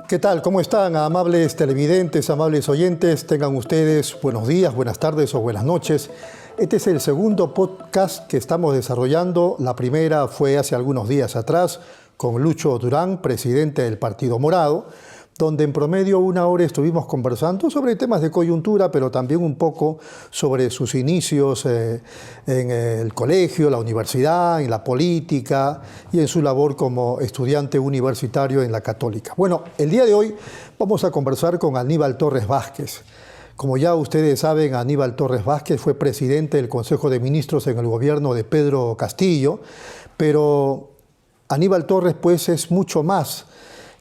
¿Qué tal? ¿Cómo están, amables televidentes, amables oyentes? Tengan ustedes buenos días, buenas tardes o buenas noches. Este es el segundo podcast que estamos desarrollando. La primera fue hace algunos días atrás con Lucho Durán, presidente del Partido Morado, donde en promedio 1 hora estuvimos conversando sobre temas de coyuntura, pero también un poco sobre sus inicios en el colegio, la universidad, en la política y en su labor como estudiante universitario en la Católica. Bueno, el día de hoy vamos a conversar con Aníbal Torres Vázquez. Como ya ustedes saben, Aníbal Torres Vázquez fue presidente del Consejo de Ministros en el gobierno de Pedro Castillo, pero Aníbal Torres pues es mucho más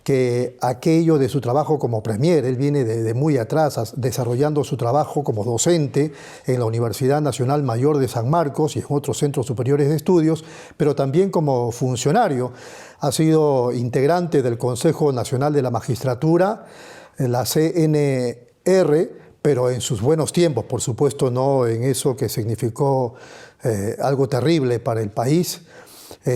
que aquello de su trabajo como premier. Él viene de muy atrás, desarrollando su trabajo como docente en la Universidad Nacional Mayor de San Marcos y en otros centros superiores de estudios, pero también como funcionario. Ha sido integrante del Consejo Nacional de la Magistratura, en la CNR, pero en sus buenos tiempos, por supuesto, no en eso que significó algo terrible para el país.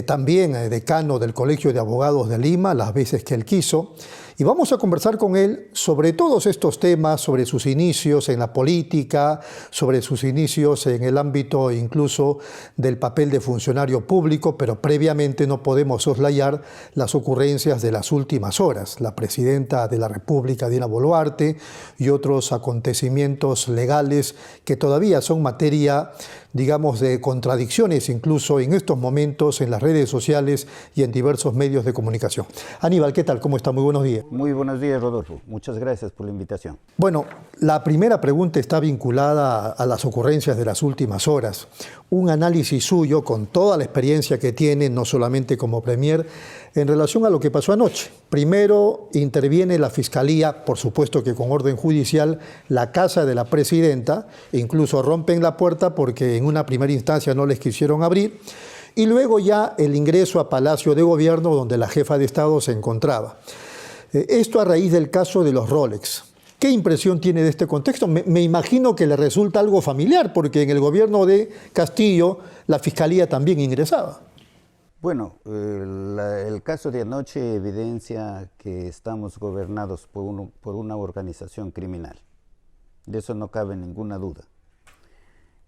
También decano del Colegio de Abogados de Lima, las veces que él quiso. Y vamos a conversar con él sobre todos estos temas, sobre sus inicios en la política, sobre sus inicios en el ámbito incluso del papel de funcionario público, pero previamente no podemos soslayar las ocurrencias de las últimas horas. La presidenta de la República, Dina Boluarte, y otros acontecimientos legales que todavía son materia, digamos, de contradicciones incluso en estos momentos en las redes sociales y en diversos medios de comunicación. Aníbal, ¿qué tal? ¿Cómo está? Muy buenos días. Muy buenos días, Rodolfo. Muchas gracias por la invitación. Bueno, la primera pregunta está vinculada a las ocurrencias de las últimas horas. Un análisis suyo, con toda la experiencia que tiene, no solamente como premier, en relación a lo que pasó anoche. Primero interviene la Fiscalía, por supuesto que con orden judicial, la casa de la presidenta, incluso rompen la puerta porque en una primera instancia no les quisieron abrir, y luego ya el ingreso a Palacio de Gobierno, donde la jefa de Estado se encontraba. Esto a raíz del caso de los Rolex. ¿Qué impresión tiene de este contexto? Me imagino que le resulta algo familiar, porque en el gobierno de Castillo la Fiscalía también ingresaba. Bueno, el caso de anoche evidencia que estamos gobernados por una organización criminal. De eso no cabe ninguna duda.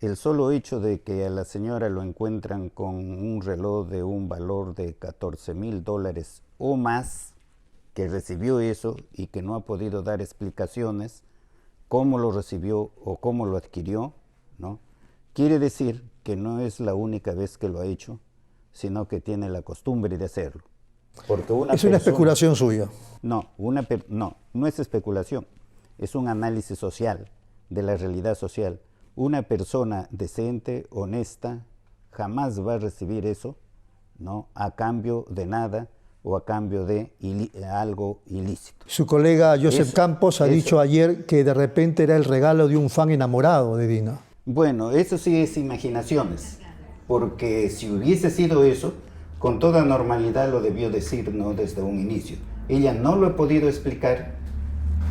El solo hecho de que a la señora lo encuentran con un reloj de un valor de $14,000 o más, que recibió eso y que no ha podido dar explicaciones cómo lo recibió o cómo lo adquirió, ¿no? Quiere decir que no es la única vez que lo ha hecho, sino que tiene la costumbre de hacerlo. Porque es una especulación suya. No, no es especulación, es un análisis social, de la realidad social. Una persona decente, honesta, jamás va a recibir eso, ¿no?, a cambio de nada o a cambio de algo ilícito. Su colega Joseph Campos ha dicho ayer que de repente era el regalo de un fan enamorado de Dina. Bueno, eso sí es imaginaciones, porque si hubiese sido eso, con toda normalidad lo debió decir, ¿no?, desde un inicio. Ella no lo ha podido explicar.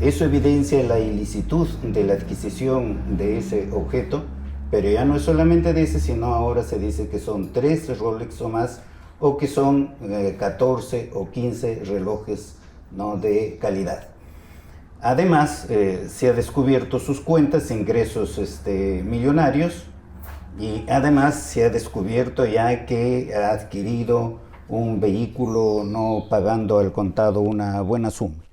Eso evidencia la ilicitud de la adquisición de ese objeto, pero ya no es solamente de ese, sino ahora se dice que son 3 Rolex o más, o que son 14 o 15 relojes, ¿no?, de calidad. Además, se ha descubierto sus cuentas, ingresos millonarios, y además se ha descubierto ya que ha adquirido un vehículo no pagando al contado una buena suma.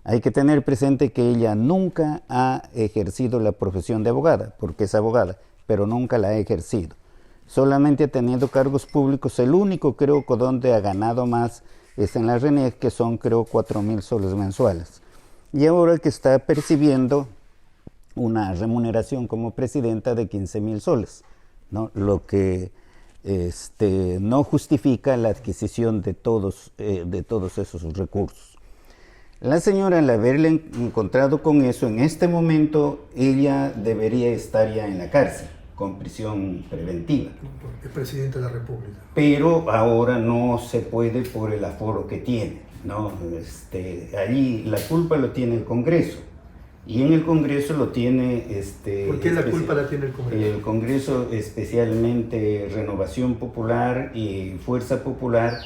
Hay que tener presente que ella nunca ha ejercido la profesión de abogada, porque es abogada, pero nunca la ha ejercido. Solamente ha tenido cargos públicos. El único, creo, donde ha ganado más es en la RENEC, que son, creo, 4,000 soles mensuales. Y ahora que está percibiendo una remuneración como presidenta de 15,000 soles, ¿no?, lo que no justifica la adquisición de todos esos recursos. La señora, al haberle encontrado con eso, en este momento ella debería estar ya en la cárcel, con prisión preventiva. Porque es presidente de la República. Pero ahora no se puede por el aforo que tiene, ¿no? Allí la culpa lo tiene el Congreso. Y en el Congreso lo tiene... ¿Por qué la culpa la tiene el Congreso? El Congreso, especialmente Renovación Popular y Fuerza Popular,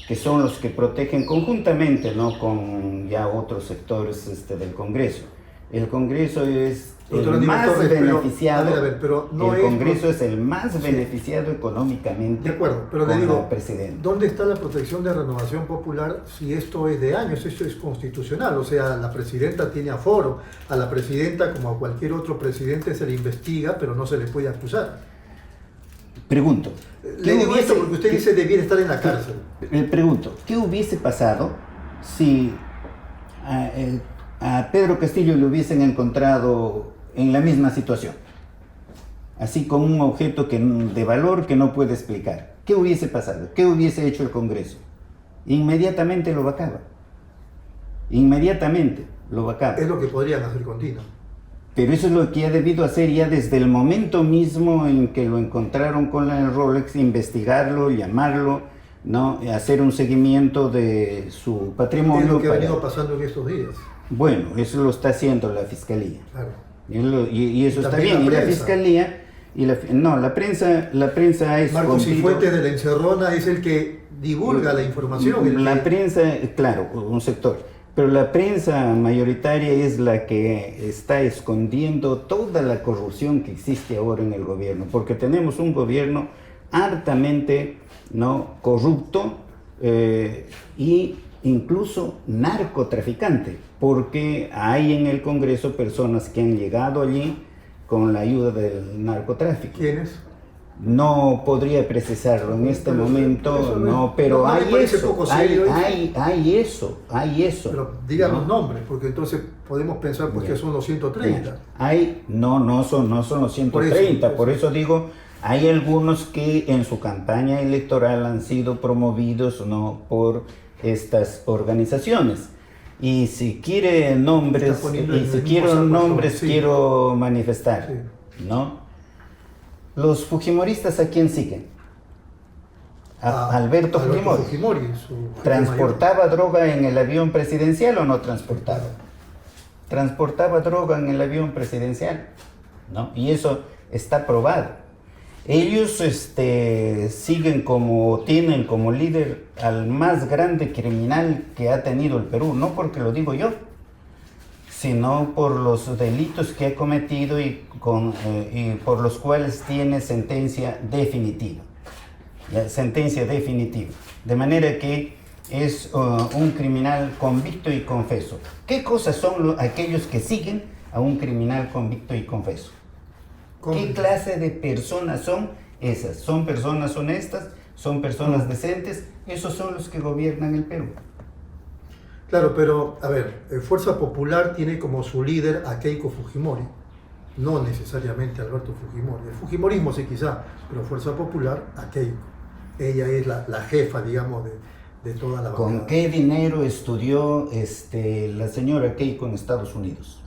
que son los que protegen conjuntamente, ¿no?, con ya otros sectores del Congreso. El Congreso es el más beneficiado. Pero no el Congreso es el más beneficiado económicamente. De acuerdo, pero con le digo, la presidenta. ¿Dónde está la protección de Renovación Popular si esto es de años? Esto es constitucional, o sea, la presidenta tiene aforo, a la presidenta como a cualquier otro presidente se le investiga, pero no se le puede acusar. Pregunto. Le digo esto porque usted dice debiera estar en la cárcel. Le pregunto, ¿qué hubiese pasado si a Pedro Castillo le hubiesen encontrado en la misma situación? Así con un objeto de valor que no puede explicar. ¿Qué hubiese pasado? ¿Qué hubiese hecho el Congreso? Inmediatamente lo vacaba. Inmediatamente lo vacaba. Es lo que podrían hacer con Dino. Pero eso es lo que ha debido hacer ya desde el momento mismo en que lo encontraron con la Rolex, investigarlo, llamarlo, ¿no?, hacer un seguimiento de su patrimonio. Es lo que ha venido pasando en estos días. Bueno, eso lo está haciendo la Fiscalía. Claro. Y eso está bien. Y la Fiscalía, la prensa es... Marcos Cifuentes de la Encerrona es el que divulga la información. La prensa, claro, un sector. Pero la prensa mayoritaria es la que está escondiendo toda la corrupción que existe ahora en el gobierno, porque tenemos un gobierno hartamente, ¿no?, corrupto y incluso narcotraficante, porque hay en el Congreso personas que han llegado allí con la ayuda del narcotráfico. ¿Quiénes? No podría precisarlo en este momento, no, pero hay eso, hay eso. Pero digan los nombres, porque entonces podemos pensar pues que son los 130. No son los 130, por eso digo, hay algunos que en su campaña electoral han sido promovidos, ¿no?, por estas organizaciones. Y si quiere nombres, quiero manifestar, ¿no? Los fujimoristas, ¿a quién siguen? A Alberto Fujimori. ¿Transportaba droga en el avión presidencial o no transportaba? Transportaba droga en el avión presidencial, ¿no? Y eso está probado. Ellos tienen como líder al más grande criminal que ha tenido el Perú, no porque lo digo yo, sino por los delitos que ha cometido y por los cuales tiene sentencia definitiva. De manera que es un criminal convicto y confeso. ¿Qué cosas son aquellos que siguen a un criminal convicto y confeso? ¿Qué clase de personas son esas? ¿Son personas honestas? ¿Son personas decentes? Esos son los que gobiernan el Perú. Claro, pero, a ver, Fuerza Popular tiene como su líder a Keiko Fujimori, no necesariamente a Alberto Fujimori. El fujimorismo sí quizá, pero Fuerza Popular a Keiko. Ella es la jefa, digamos, de toda la bancada. ¿Con qué dinero estudió la señora Keiko en Estados Unidos?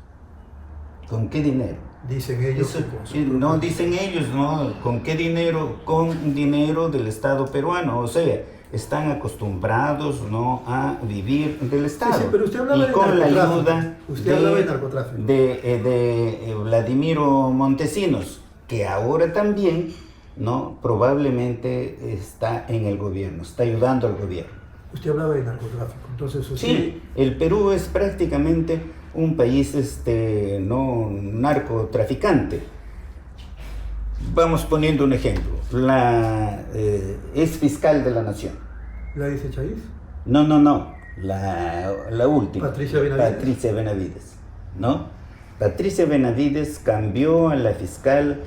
¿Con qué dinero? Dicen ellos. No, dicen ellos, ¿no? ¿Con qué dinero? Con dinero del Estado peruano, o sea, están acostumbrados, ¿no?, a vivir del Estado. Sí, pero usted hablaba de con la narcotráfico. ayuda Usted hablaba de narcotráfico. de Vladimiro Montesinos, que ahora también, ¿no?, probablemente está en el gobierno, está ayudando al gobierno. Usted hablaba de narcotráfico, entonces usted... Sí, el Perú es prácticamente un país no narcotraficante. Vamos poniendo un ejemplo. La ex fiscal de la Nación. ¿La dice Chaiz? No. La última. Patricia Benavides. ¿No? Patricia Benavides cambió a la fiscal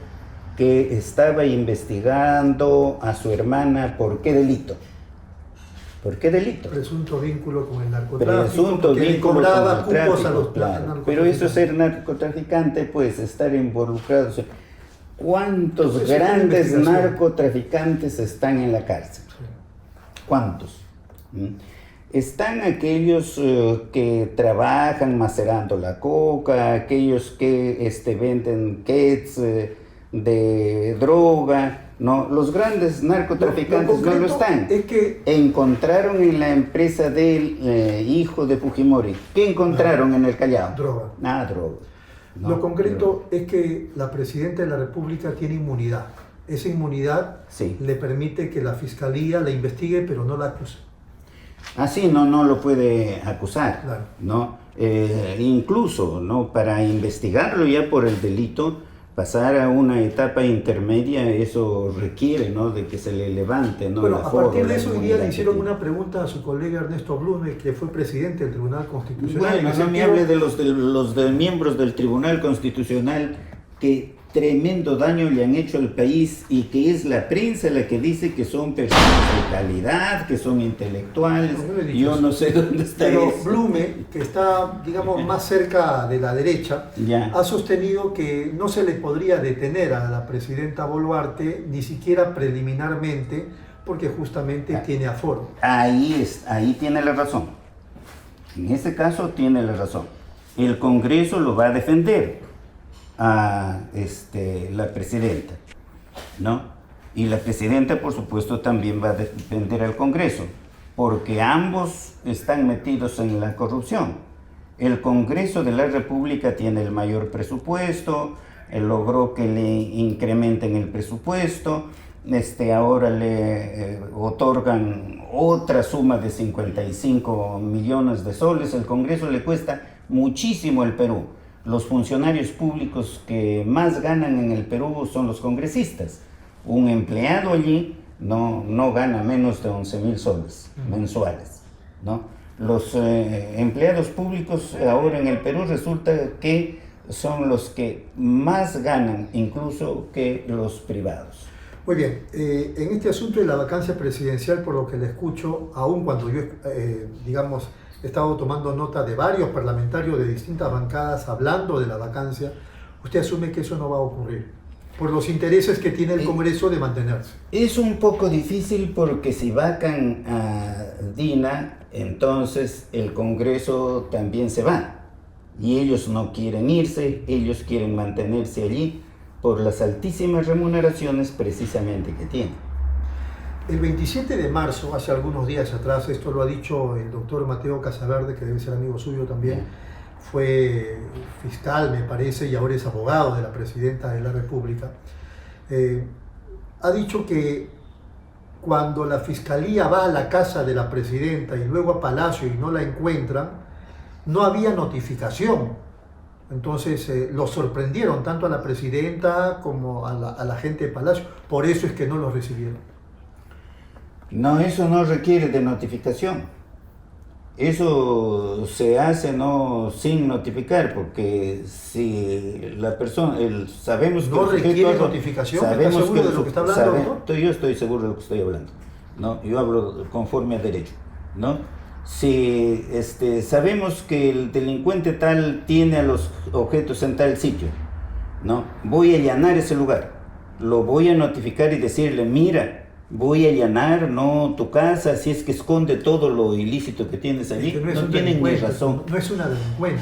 que estaba investigando a su hermana. ¿Por qué delito? ¿Por qué delito? Presunto vínculo con el narcotráfico. Presunto vínculo con el tráfico, a los claro. Pero eso es ser narcotraficante, pues estar involucrado. ¿Cuántos grandes narcotraficantes están en la cárcel? ¿Cuántos? Están aquellos que trabajan macerando la coca, aquellos que venden kits de droga. No, los grandes narcotraficantes no lo están. Es que encontraron en la empresa del hijo de Fujimori. ¿Qué encontraron en el Callao? Droga. Droga. No, lo concreto es que la Presidenta de la República tiene inmunidad. Esa inmunidad le permite que la Fiscalía la investigue, pero no la acuse. Así no lo puede acusar, Claro. ¿no? Incluso, ¿no? Para investigarlo ya por el delito, pasar a una etapa intermedia, eso requiere, ¿no? De que se le levante, ¿no? Bueno, el a aforo, partir de la eso hoy día inmunidad le que hicieron tiene. una pregunta a su colega Ernesto Blume, que fue presidente del Tribunal Constitucional. Bueno, En ese no me sentido, hable de los de miembros del Tribunal Constitucional que tremendo daño le han hecho al país y que es la prensa la que dice que son personas de calidad, que son intelectuales. No le he dicho Yo eso. no sé dónde está Pero eso. Blume, que está, digamos, más cerca de la derecha, Ya. ha sostenido que no se le podría detener a la presidenta Boluarte ni siquiera preliminarmente, porque justamente tiene aforo. Ahí tiene la razón. En ese caso tiene la razón. El Congreso lo va a defender a la presidenta, ¿no? Y la presidenta, por supuesto, también va a defender al Congreso, porque ambos están metidos en la corrupción. El Congreso de la República tiene el mayor presupuesto, logró que le incrementen el presupuesto, ahora le otorgan otra suma de 55 millones de soles. El Congreso le cuesta muchísimo al Perú. Los funcionarios públicos que más ganan en el Perú son los congresistas. Un empleado allí no gana menos de 11.000 soles mensuales, ¿no? Los empleados públicos ahora en el Perú resulta que son los que más ganan incluso que los privados. Muy bien, en este asunto de la vacancia presidencial, por lo que le escucho, aun cuando yo, digamos, he estado tomando nota de varios parlamentarios de distintas bancadas hablando de la vacancia, usted asume que eso no va a ocurrir, por los intereses que tiene el Congreso de mantenerse. Es un poco difícil porque si vacan a Dina, entonces el Congreso también se va. Y ellos no quieren irse, ellos quieren mantenerse allí por las altísimas remuneraciones precisamente que tienen. El 27 de marzo, hace algunos días atrás, esto lo ha dicho el doctor Mateo Casaverde, que debe ser amigo suyo también, fue fiscal, me parece, y ahora es abogado de la presidenta de la República, ha dicho que cuando la fiscalía va a la casa de la presidenta y luego a Palacio y no la encuentran, no había notificación. Entonces los sorprendieron tanto a la presidenta como a la gente de Palacio, por eso es que no los recibieron. No, eso no requiere de notificación. Eso se hace sin notificar, porque si la persona, sabemos que no el requiere sujeto, notificación. sabemos ¿Está seguro que de lo que está hablando, doctor? yo estoy seguro de lo que estoy hablando, ¿no? Yo hablo conforme a derecho, ¿no? Si sabemos que el delincuente tal tiene a los objetos en tal sitio, ¿no? Voy a allanar ese lugar, lo voy a notificar y decirle, mira, voy a allanar tu casa, si es que esconde todo lo ilícito que tienes allí. Es que no tienen ni razón. No es una delincuente.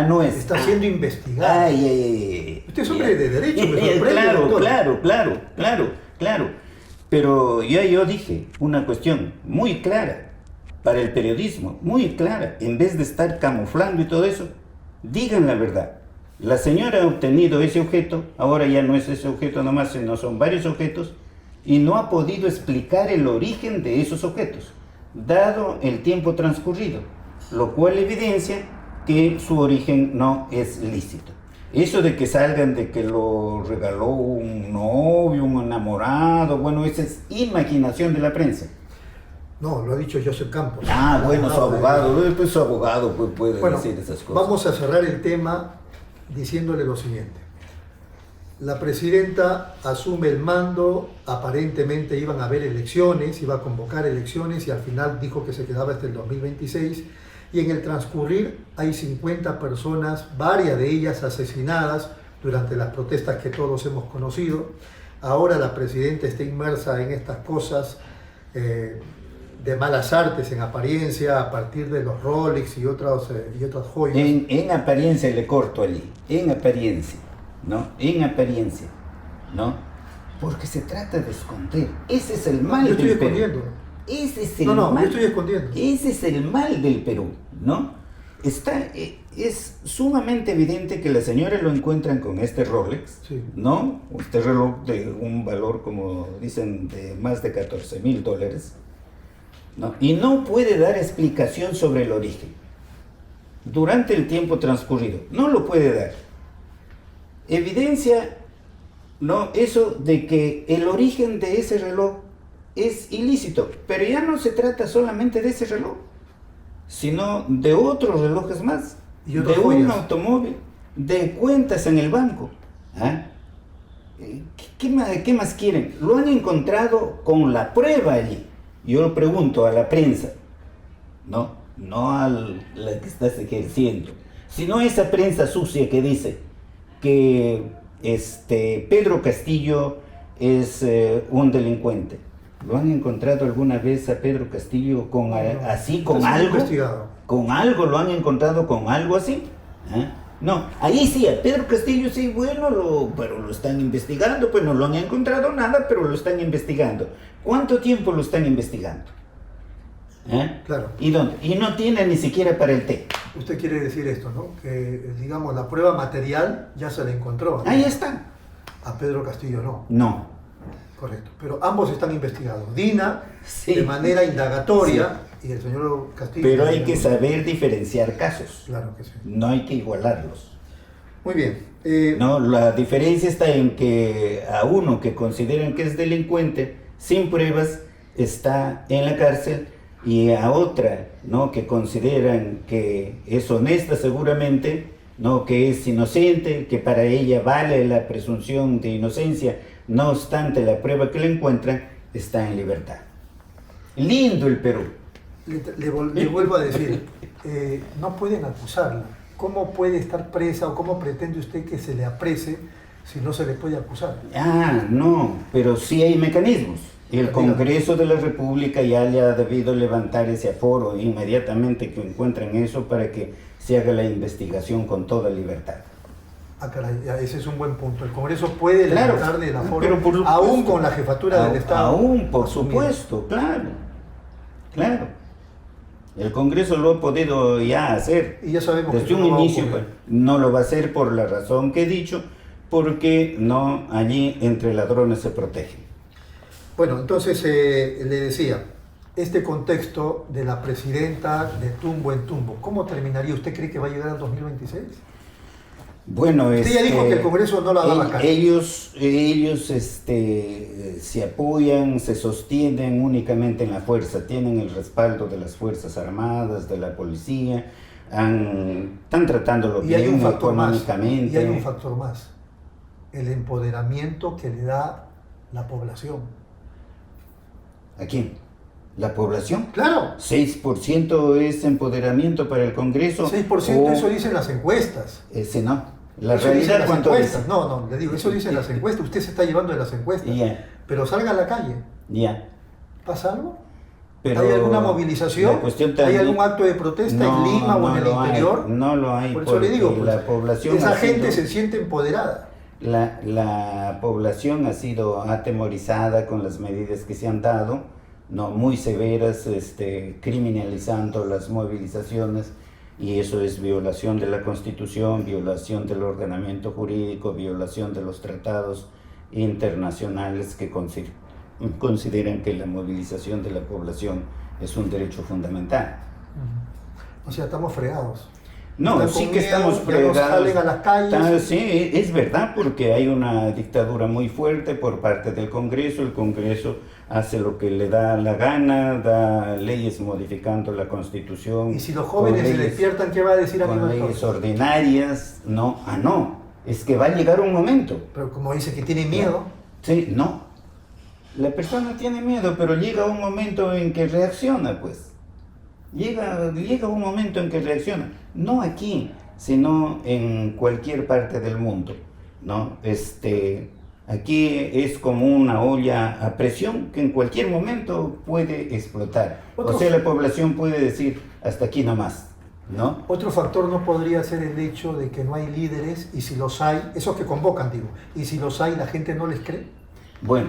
No es. Está siendo investigada. Usted es hombre de derecho, me sorprende, Claro, doctor. claro. Pero yo dije una cuestión muy clara para el periodismo, muy clara. En vez de estar camuflando y todo eso, digan la verdad. La señora ha obtenido ese objeto, ahora ya no es ese objeto nomás, sino son varios objetos, y no ha podido explicar el origen de esos objetos, dado el tiempo transcurrido, lo cual evidencia que su origen no es lícito. Eso de que salgan de que lo regaló un novio, un enamorado, bueno, esa es imaginación de la prensa. No, lo ha dicho Joseph Campos. Bueno, su abogado, pues su abogado puede decir esas cosas. Vamos a cerrar el tema diciéndole lo siguiente. La presidenta asume el mando, aparentemente iban a haber elecciones, iba a convocar elecciones y al final dijo que se quedaba hasta el 2026 y en el transcurrir hay 50 personas, varias de ellas asesinadas durante las protestas que todos hemos conocido. Ahora la presidenta está inmersa en estas cosas de malas artes en apariencia a partir de los Rolex y otras joyas. En apariencia le corto allí, en apariencia. ¿No? En apariencia, ¿no? Porque se trata de esconder. Ese es el mal del Perú. Yo estoy escondiendo. Ese es el mal. Yo estoy escondiendo. Ese es el mal del Perú, ¿no? Es sumamente evidente que la señora lo encuentran con este Rolex, sí, ¿no? Este reloj de un valor, como dicen, de más de $14,000. ¿no? Y no puede dar explicación sobre el origen. Durante el tiempo transcurrido, no lo puede dar. Evidencia, ¿no?, eso de que el origen de ese reloj es ilícito, pero ya no se trata solamente de ese reloj, sino de otros relojes más, ¿Y de otras un joyas? automóvil, de cuentas en el banco. ¿Ah? ¿Qué más quieren? Lo han encontrado con la prueba allí. Yo lo pregunto a la prensa, no a la que estás ejerciendo, sino a esa prensa sucia que dice que Pedro Castillo es un delincuente. ¿Lo han encontrado alguna vez a Pedro Castillo con así, con algo? ¿Con algo? ¿Lo han encontrado con algo así? ¿Ah? No, ahí sí, a Pedro Castillo sí, bueno, pero lo están investigando, pues no lo han encontrado nada, pero lo están investigando. ¿Cuánto tiempo lo están investigando? Claro. ¿Y dónde? Y no tiene ni siquiera para el té. Usted quiere decir esto, ¿no? Que, digamos, la prueba material ya se la encontró. Ahí está. A Pedro Castillo no. No. Correcto. Pero ambos están investigados. Dina, Sí. de manera indagatoria, y el señor Castillo... Pero hay que saber diferenciar casos. Claro que sí. No hay que igualarlos. Muy bien. No, la diferencia está en que a uno que consideran que es delincuente, sin pruebas, está en la cárcel, y a otra, ¿no?, que consideran que es honesta seguramente, ¿no?, que es inocente, que para ella vale la presunción de inocencia, no obstante la prueba que le encuentran, está en libertad. Lindo el Perú. Le vuelvo a decir, no pueden acusarla. ¿Cómo puede estar presa o cómo pretende usted que se le aprese si no se le puede acusar? Ah, no, pero sí hay mecanismos. El Congreso de la República ya le ha debido levantar ese aforo inmediatamente que encuentren eso para que se haga la investigación con toda libertad. Ah, caray, ese es un buen punto. El Congreso puede Claro, levantarle el aforo, pero por supuesto, aún con la jefatura del Estado. Aún, por supuesto, claro. Claro. El Congreso lo ha podido ya hacer. Y ya sabemos desde que un no va a inicio. ocurrir. No lo va a hacer por la razón que he dicho, porque no, allí entre ladrones se protegen. Bueno, entonces le decía, este contexto de la presidenta de tumbo en tumbo, ¿cómo terminaría? ¿Usted cree que va a llegar al 2026? Bueno, usted ya dijo que el Congreso no la daba cara. Ellos se apoyan, se sostienen únicamente en la fuerza, tienen el respaldo de las Fuerzas Armadas, de la policía, están tratándolo Y hay bien un factor más, económicamente. y hay un factor más, el empoderamiento que le da la población. ¿A quién? ¿La población? Claro. 6% es empoderamiento para el Congreso. 6% eso dicen las encuestas. Ese no. La Eso dicen realidad, las ¿cuánto encuestas. dice? No, le digo, eso dicen las encuestas. Usted se está llevando de las encuestas. Ya. Pero salga a la calle. Ya. ¿Pasa algo? Pero ¿Hay alguna movilización? la cuestión ¿Hay también- algún acto de protesta en Lima o en el lo hay, interior? no lo hay. Por eso le digo, pues, la población esa ha gente sido- se siente empoderada. La población ha sido atemorizada con las medidas que se han dado, no muy severas, criminalizando las movilizaciones, y eso es violación de la Constitución, violación del ordenamiento jurídico, violación de los tratados internacionales que consideran que la movilización de la población es un derecho fundamental. O sea, estamos fregados. No, Están sí con que miedo, estamos ya no salen a las calles. Sí, es verdad, porque hay una dictadura muy fuerte por parte del Congreso. El Congreso hace lo que le da la gana, da leyes modificando la Constitución. Y si los jóvenes se despiertan, ¿qué va a decir con Aníbal leyes Torres? ordinarias? No, es que va a llegar un momento. Pero como dice que tiene miedo, Sí, no. La persona tiene miedo, pero llega un momento en que reacciona, pues. Llega un momento en que reacciona. No aquí, sino en cualquier parte del mundo, ¿no? Aquí es como una olla a presión que en cualquier momento puede explotar. O sea, la población puede decir, hasta aquí nomás, ¿no? otro factor no podría ser el hecho de que no hay líderes, y si los hay, esos que convocan, digo, y si los hay, la gente no les cree. Bueno,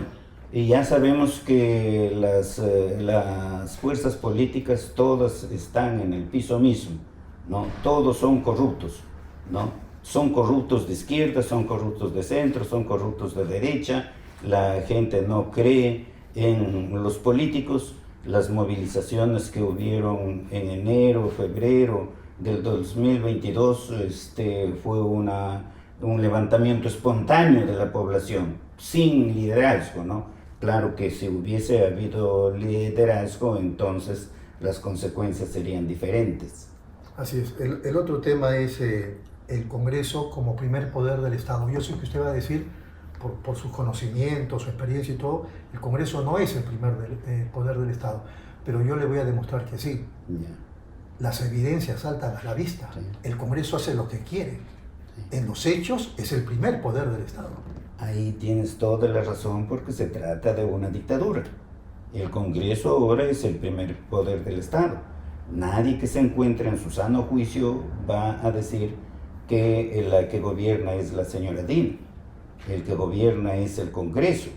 y ya sabemos que las fuerzas políticas todas están en el piso mismo, ¿no? Todos son corruptos, ¿no? Son corruptos de izquierda, son corruptos de centro, son corruptos de derecha. La gente no cree en los políticos, las movilizaciones que hubieron en enero, febrero del 2022, fue un levantamiento espontáneo de la población, sin liderazgo, ¿no? Claro que si hubiese habido liderazgo, entonces las consecuencias serían diferentes. Así es. El otro tema es el Congreso como primer poder del Estado. Yo sé que usted va a decir, por sus conocimientos, su experiencia y todo, el Congreso no es el primer poder del Estado, pero yo le voy a demostrar que sí. Ya. Las evidencias saltan a la vista. Sí. El Congreso hace lo que quiere. Sí. En los hechos es el primer poder del Estado. Ahí tienes toda la razón, porque se trata de una dictadura. El Congreso ahora es el primer poder del Estado. Nadie que se encuentre en su sano juicio va a decir que la que gobierna es la señora Dina. El que gobierna es el Congreso,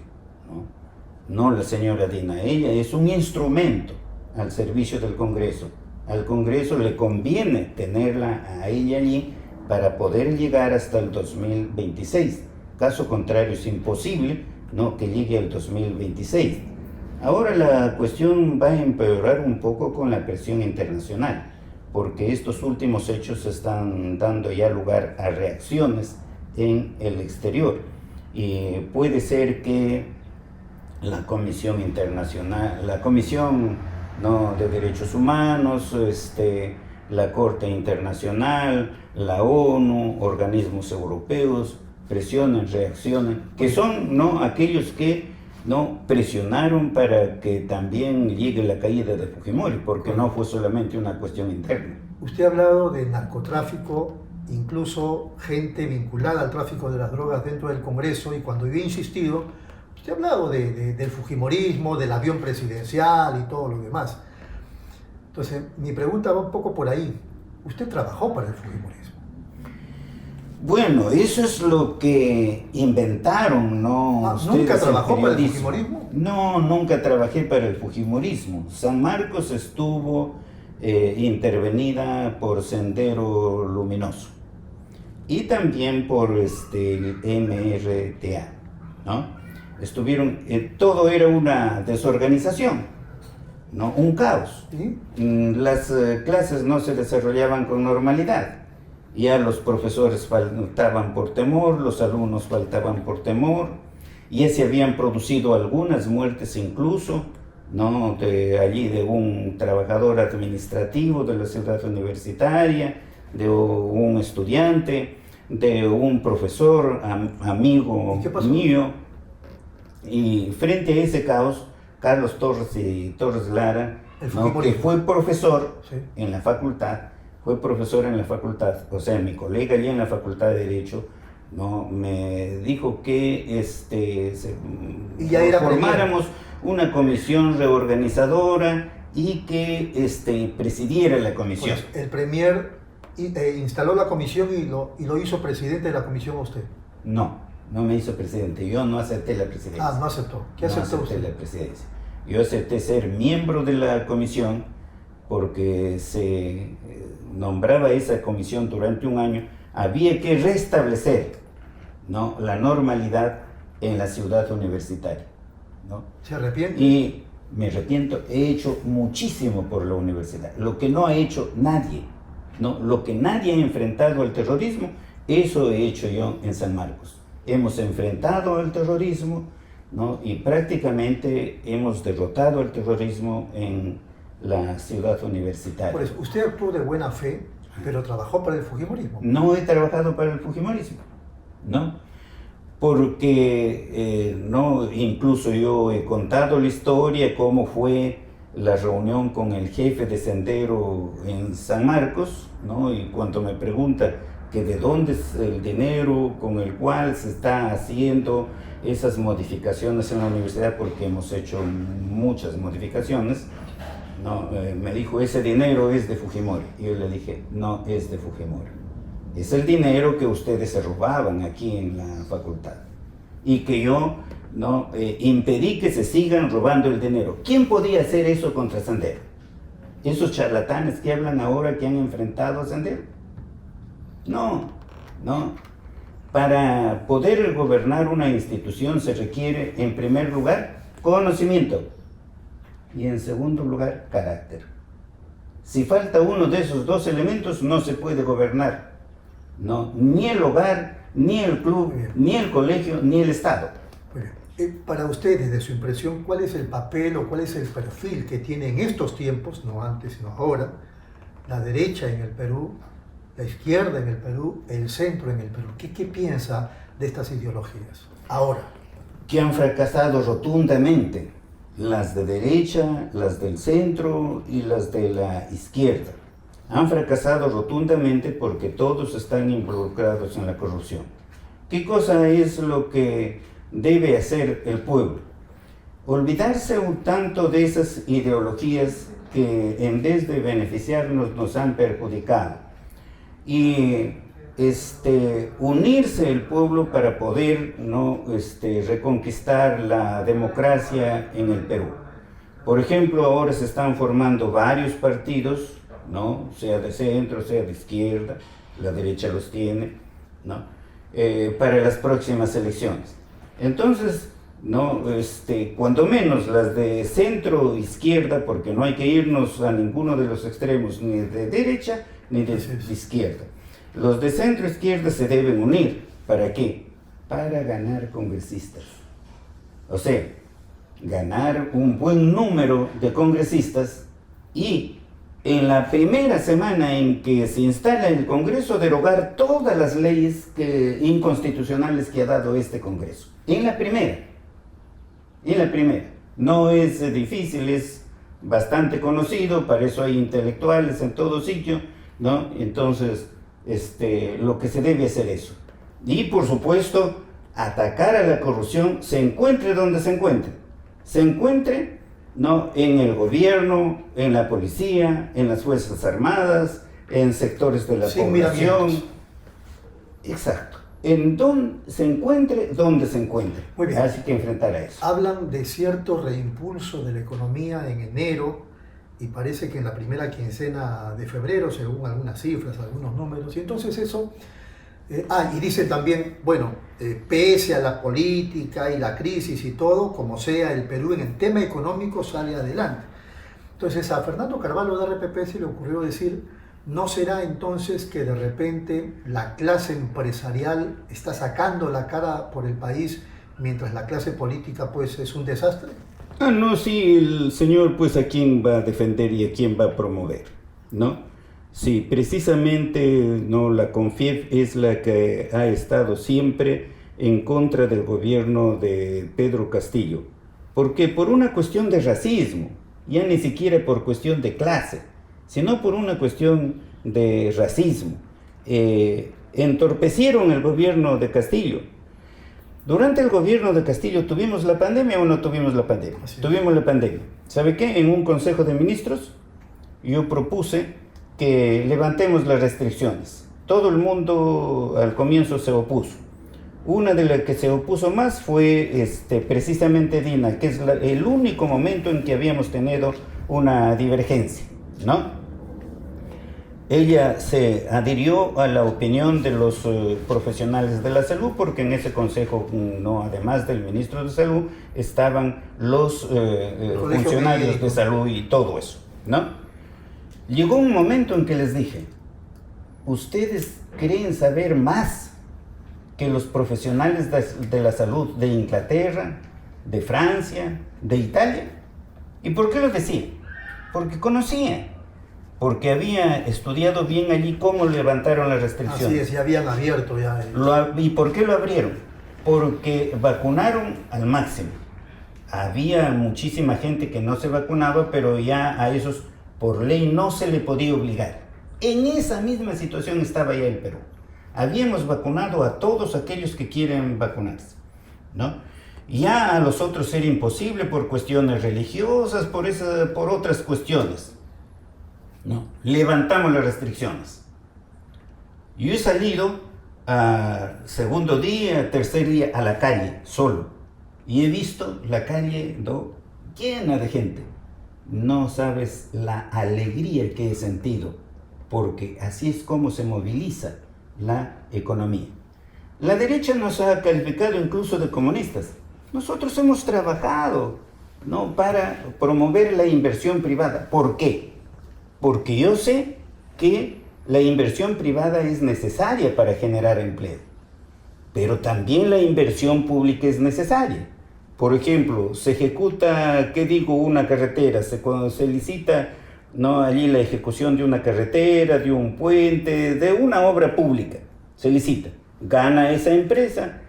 no la señora Dina. Ella es un instrumento al servicio del Congreso. Al Congreso le conviene tenerla a ella allí para poder llegar hasta el 2026. Caso contrario es imposible, ¿no?, que llegue al 2026. Ahora la cuestión va a empeorar un poco con la presión internacional, porque estos últimos hechos están dando ya lugar a reacciones en el exterior. Y puede ser que la Comisión Internacional, la Comisión, ¿no?, de Derechos Humanos, la Corte Internacional, la ONU, organismos europeos, presionen, reaccionen, que son, ¿no?, aquellos que no presionaron para que también llegue la caída de Fujimori, porque no fue solamente una cuestión interna. Usted ha hablado de narcotráfico, incluso gente vinculada al tráfico de las drogas dentro del Congreso, y cuando yo he insistido, usted ha hablado del fujimorismo, del avión presidencial y todo lo demás. Entonces, mi pregunta va un poco por ahí. ¿Usted trabajó para el fujimorismo? Bueno, eso es lo que inventaron, ¿no? ¿Nunca trabajó para el fujimorismo? No, nunca trabajé para el fujimorismo. San Marcos estuvo intervenida por Sendero Luminoso y también por el MRTA, ¿no? Estuvieron, todo era una desorganización, ¿no? Un caos. ¿Sí? Las clases no se desarrollaban con normalidad. Ya los profesores faltaban por temor, los alumnos faltaban por temor, ya se habían producido algunas muertes incluso, ¿no?, de un trabajador administrativo de la ciudad universitaria, de un estudiante, de un profesor, amigo mío. Y frente a ese caos, Carlos Torres y Torres Lara, ¿no?, que fue profesor, sí, en la facultad, o sea, mi colega allí en la Facultad de Derecho, ¿no?, me dijo que formáramos una comisión reorganizadora y que presidiera la comisión. Pues el premier instaló la comisión y lo hizo presidente de la comisión a usted. No me hizo presidente, yo no acepté la presidencia. Ah, no aceptó. ¿Qué aceptó usted? La presidencia. Yo acepté ser miembro de la comisión porque se nombraba esa comisión durante un año. Había que restablecer, ¿no?, la normalidad en la ciudad universitaria, ¿no? ¿Se arrepiente? Y me arrepiento. He hecho muchísimo por la universidad, lo que no ha hecho nadie, ¿no? Lo que nadie ha enfrentado al terrorismo, eso he hecho yo en San Marcos. Hemos enfrentado al terrorismo, ¿no?, y prácticamente hemos derrotado al terrorismo en la ciudad universitaria. Por eso, usted actuó de buena fe, pero trabajó para el fujimorismo. No he trabajado para el fujimorismo, ¿no? Porque no, incluso yo he contado la historia, cómo fue la reunión con el jefe de Sendero en San Marcos, ¿no? Y cuando me pregunta que de dónde es el dinero con el cual se está haciendo esas modificaciones en la universidad, porque hemos hecho muchas modificaciones, ¿no? Me dijo, ese dinero es de Fujimori. Y yo le dije, no es de Fujimori. Es el dinero que ustedes se robaban aquí en la facultad. Y que yo, ¿no?, impedí que se sigan robando el dinero. ¿Quién podía hacer eso contra Sendero? Esos charlatanes que hablan ahora que han enfrentado a Sendero. No. Para poder gobernar una institución se requiere, en primer lugar, conocimiento. y en segundo lugar, carácter. Si falta uno de esos dos elementos, no se puede gobernar, ¿no? Ni el hogar, ni el club, ni el colegio, ni el Estado. Para usted, desde su impresión, ¿cuál es el papel o cuál es el perfil que tiene en estos tiempos, no antes sino ahora, la derecha en el Perú, la izquierda en el Perú, el centro en el Perú? ¿Qué piensa de estas ideologías ahora? Que han fracasado rotundamente, las de derecha, las del centro y las de la izquierda. Han fracasado rotundamente porque todos están involucrados en la corrupción. ¿Qué cosa es lo que debe hacer el pueblo? Olvidarse un tanto de esas ideologías que en vez de beneficiarnos nos han perjudicado y unirse el pueblo para poder reconquistar la democracia en el Perú. Por ejemplo, ahora se están formando varios partidos, ¿no? Sea de centro, sea de izquierda, la derecha los tiene, ¿no? Para las próximas elecciones. Entonces, ¿no? Cuando menos las de centro izquierda, porque no hay que irnos a ninguno de los extremos, ni de derecha ni de izquierda. Los de centro izquierda se deben unir. ¿Para qué? Para ganar congresistas. O sea, ganar un buen número de congresistas y en la primera semana en que se instala el Congreso, derogar todas las leyes inconstitucionales que ha dado este Congreso. En la primera. No es difícil, es bastante conocido, para eso hay intelectuales en todo sitio, ¿no? Entonces, lo que se debe hacer eso. Y por supuesto, atacar a la corrupción, se encuentre donde se encuentre. Se encuentre, ¿no? En el gobierno, en la policía, en las fuerzas armadas, en sectores de la población. Exacto. En donde se encuentre, Muy bien. Así que enfrentar a eso. Hablan de cierto reimpulso de la economía en enero y parece que en la primera quincena de febrero, según algunas cifras, algunos números, y entonces eso... y dice también, bueno, pese a la política y la crisis y todo, como sea, el Perú en el tema económico sale adelante. Entonces a Fernando Carvalho de RPP se le ocurrió decir, ¿no será entonces que de repente la clase empresarial está sacando la cara por el país mientras la clase política pues es un desastre? No, sí, el señor pues a quién va a defender y a quién va a promover, ¿no? Sí, precisamente no, la CONFIEF es la que ha estado siempre en contra del gobierno de Pedro Castillo. ¿Por qué? Por una cuestión de racismo, ya ni siquiera por cuestión de clase, sino por una cuestión de racismo. Entorpecieron el gobierno de Castillo. Durante el gobierno de Castillo, ¿tuvimos la pandemia o no tuvimos la pandemia? Tuvimos la pandemia. ¿Sabe qué? En un consejo de ministros yo propuse que levantemos las restricciones. Todo el mundo al comienzo se opuso. Una de las que se opuso más fue precisamente Dina, que es el único momento en que habíamos tenido una divergencia, ¿no? Ella se adhirió a la opinión de los profesionales de la salud, porque en ese consejo, no, además del ministro de salud, estaban los funcionarios de salud y todo eso, ¿no? Llegó un momento en que les dije, ¿ustedes creen saber más que los profesionales de la salud de Inglaterra, de Francia, de Italia? ¿Y por qué lo decía? Porque conocía, porque había estudiado bien allí cómo levantaron las restricciones. Así es, ya habían abierto ya. ¿Y por qué lo abrieron? Porque vacunaron al máximo. Había muchísima gente que no se vacunaba, pero ya a esos por ley no se le podía obligar. En esa misma situación estaba ya el Perú. Habíamos vacunado a todos aquellos que quieren vacunarse, ¿no? Ya a los otros era imposible por cuestiones religiosas, por otras cuestiones, ¿no? Levantamos las restricciones. Yo he salido a segundo día, tercer día a la calle, solo, y he visto la calle llena de gente. No sabes la alegría que he sentido, porque así es como se moviliza la economía. La derecha nos ha calificado incluso de comunistas. Nosotros hemos trabajado ¿no? Para promover la inversión privada. ¿Por qué? Porque yo sé que la inversión privada es necesaria para generar empleo, pero también la inversión pública es necesaria. Por ejemplo, se ejecuta, ¿qué digo? Una carretera, cuando se licita, ¿no? Allí la ejecución de una carretera, de un puente, de una obra pública, se licita. Gana esa empresa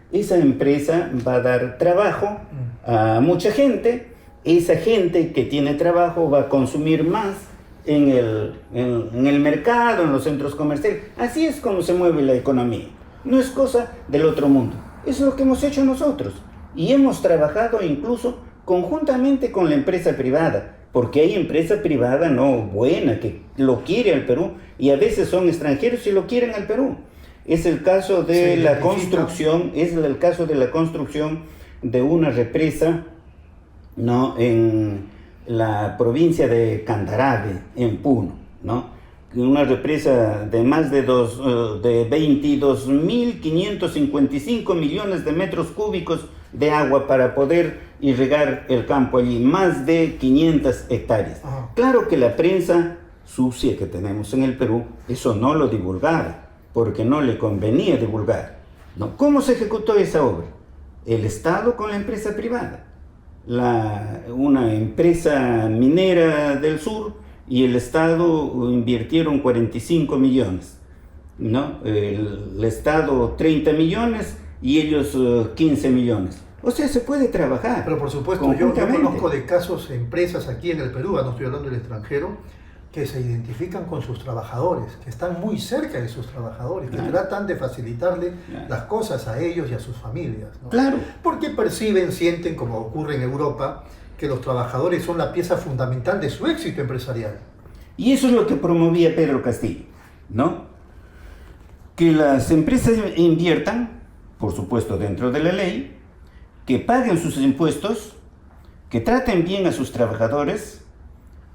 va a dar trabajo a mucha gente, esa gente que tiene trabajo va a consumir más en el mercado, en los centros comerciales. Así es como se mueve la economía. No es cosa del otro mundo. Eso es lo que hemos hecho nosotros. Y hemos trabajado incluso conjuntamente con la empresa privada, porque hay empresa privada no buena que lo quiere al Perú y a veces son extranjeros y lo quieren al Perú. Es el caso de la construcción, de una represa, ¿no? En la provincia de Candarave, en Puno, ¿no? Una represa de más de 22.555 millones de metros cúbicos de agua para poder irrigar el campo allí, más de 500 hectáreas. Ajá. Claro que la prensa sucia que tenemos en el Perú, eso no lo divulgaba, porque no le convenía divulgar, ¿no? ¿Cómo se ejecutó esa obra? El Estado con la empresa privada, una empresa minera del sur y el Estado invirtieron 45 millones, ¿no? El Estado 30 millones y ellos 15 millones. O sea, se puede trabajar. Pero por supuesto, yo conozco de casos, empresas aquí en el Perú, no estoy hablando del extranjero, que se identifican con sus trabajadores, que están muy cerca de sus trabajadores, que tratan de facilitarle las cosas a ellos y a sus familias, ¿no? Claro. Porque sienten, como ocurre en Europa, que los trabajadores son la pieza fundamental de su éxito empresarial. Y eso es lo que promovía Pedro Castillo, ¿no? Que las empresas inviertan, por supuesto dentro de la ley, que paguen sus impuestos, que traten bien a sus trabajadores,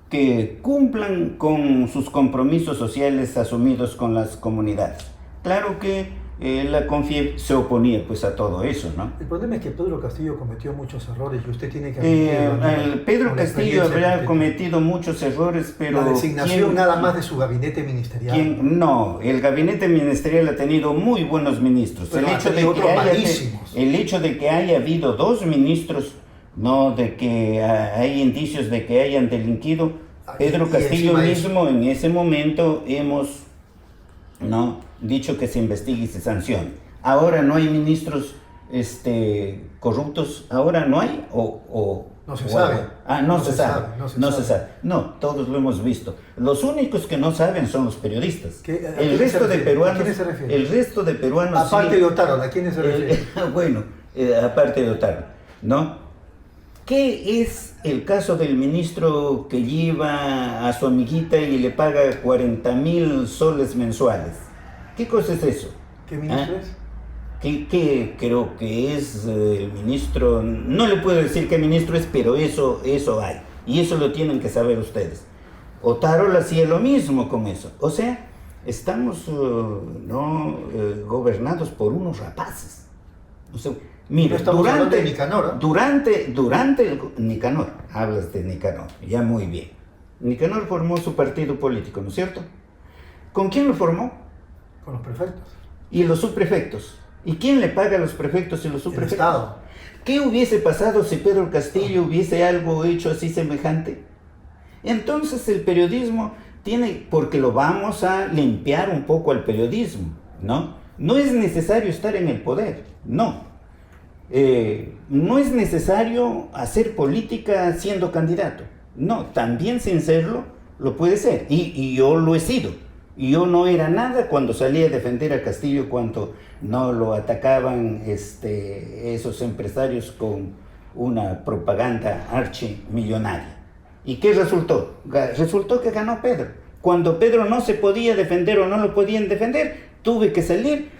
que cumplan con sus compromisos sociales asumidos con las comunidades. Claro que la CONFIEP se oponía pues a todo eso, ¿no? El problema es que Pedro Castillo cometió muchos errores y usted tiene que admitirlo. Pedro Castillo habrá cometido muchos errores, pero... La designación nada más de su gabinete ministerial. No, el gabinete ministerial ha tenido muy buenos ministros. El hecho de que haya habido 2 ministros, no de que hay indicios de que hayan delinquido, Pedro Castillo mismo en ese momento hemos dicho que se investigue y se sancione. Ahora no hay ministros corruptos, ahora no hay no se sabe. No se sabe. No, todos lo hemos visto. Los únicos que no saben son los periodistas. El resto de peruanos. Aparte de Otárola, ¿a quiénes se refiere? Bueno, aparte de Otárola, ¿no? ¿Qué es el caso del ministro que lleva a su amiguita y le paga 40,000 soles mensuales? ¿Qué cosa es eso? ¿Qué ministro es? Que creo que es el ministro, no le puedo decir qué ministro es, pero eso hay, y eso lo tienen que saber ustedes. Otárola hacía lo mismo con eso. O sea, estamos gobernados por unos rapaces. O sea, mira, durante Nicanor, Nicanor, hablas de Nicanor, ya muy bien. Nicanor formó su partido político, ¿no es cierto? ¿Con quién lo formó? Con los prefectos. ¿Y los subprefectos? ¿Y quién le paga a los prefectos y los subprefectos? El Estado. ¿Qué hubiese pasado si Pedro Castillo hubiese algo hecho así semejante? Entonces el periodismo tiene, porque lo vamos a limpiar un poco al periodismo, ¿no? No es necesario estar en el poder, no. No es necesario hacer política siendo candidato, no. También sin serlo, lo puede ser, y yo lo he sido. Y yo no era nada cuando salí a defender a Castillo, cuando no lo atacaban esos empresarios con una propaganda archimillonaria. ¿Y qué resultó? Resultó que ganó Pedro. Cuando Pedro no se podía defender o no lo podían defender, tuve que salir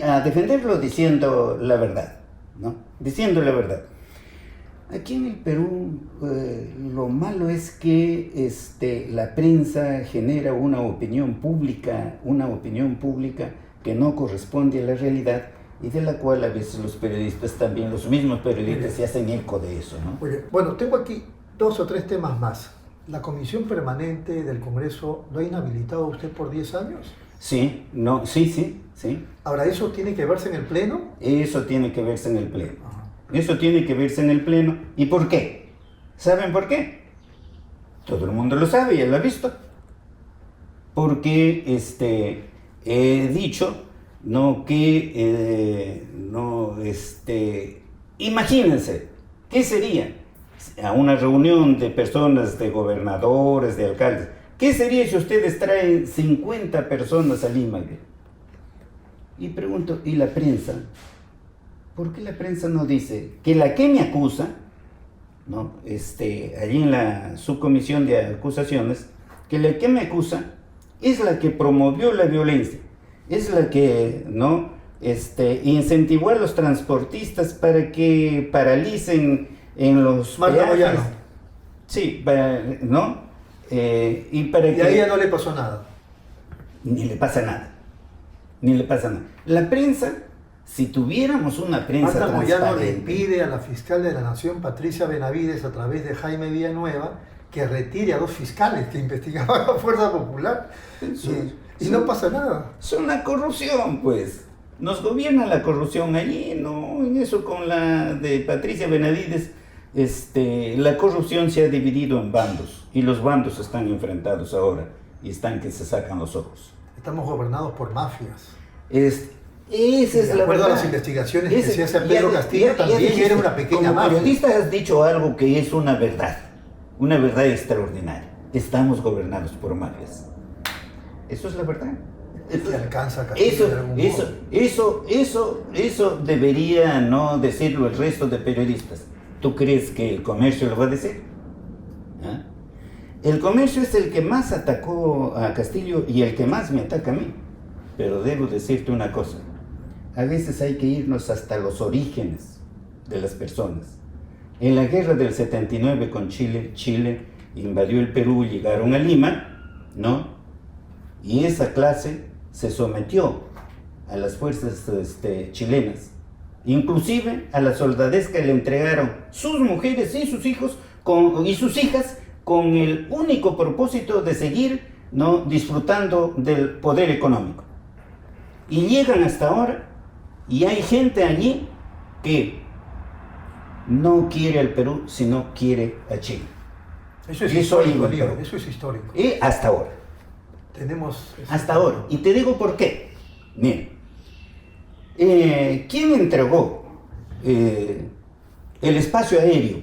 a defenderlo diciendo la verdad, ¿no? Diciendo la verdad. Aquí en el Perú lo malo es que la prensa genera una opinión pública que no corresponde a la realidad y de la cual a veces los periodistas también, los mismos periodistas, se hacen eco de eso, ¿no? Muy bien. Bueno, tengo aquí 2 o 3 temas más. ¿La Comisión Permanente del Congreso lo ha inhabilitado a usted por 10 años? Sí, no, sí. Ahora, ¿eso tiene que verse en el Pleno? Eso tiene que verse en el Pleno. Ajá. Eso tiene que verse en el Pleno. ¿Y por qué? ¿Saben por qué? Todo el mundo lo sabe, ya lo ha visto. Porque he dicho, no, que imagínense, ¿qué sería a una reunión de personas, de gobernadores, de alcaldes? ¿Qué sería si ustedes traen 50 personas a Lima? Y pregunto, ¿y la prensa? ¿Por qué la prensa no dice que la que me acusa, ¿no? Allí en la subcomisión de acusaciones, que la que me acusa es la que promovió la violencia, es la que, ¿no? Incentivó a los transportistas para que paralicen en los peajes. Sí, ¿no? Y para que a ella no le pasó nada. Ni le pasa nada. La prensa, si tuviéramos una prensa Marta Moyano transparente... le pide a la fiscal de la Nación, Patricia Benavides, a través de Jaime Villanueva, que retire a 2 fiscales que investigaban a Fuerza Popular. Y no pasa nada. Es una corrupción, pues. Nos gobierna la corrupción allí, ¿no? En eso con la de Patricia Benavides, la corrupción se ha dividido en bandos. Y los bandos están enfrentados ahora. Y están que se sacan los ojos. Estamos gobernados por mafias. Esa es la verdad. De acuerdo a las investigaciones que se hace a Pedro Castillo, también era una pequeña mafia. Como periodista has dicho algo que es una verdad extraordinaria. Estamos gobernados por mafias. Eso es la verdad. Se alcanza a Castillo de algún modo. Eso debería no decirlo el resto de periodistas. ¿Tú crees que el comercio lo va a decir? ¿Ah? El comercio es el que más atacó a Castillo y el que más me ataca a mí. Pero debo decirte una cosa. A veces hay que irnos hasta los orígenes de las personas. En la guerra del 79 con Chile invadió el Perú, llegaron a Lima, ¿no? Y esa clase se sometió a las fuerzas chilenas. Inclusive a la soldadesca le entregaron sus mujeres y sus hijos y sus hijas con el único propósito de seguir, ¿no?, disfrutando del poder económico. Y llegan hasta ahora y hay gente allí que no quiere al Perú, sino quiere a Chile. Eso es histórico, Lío, eso es histórico. Y hasta ahora. Hasta ahora. Y te digo por qué. Miren, ¿quién entregó el espacio aéreo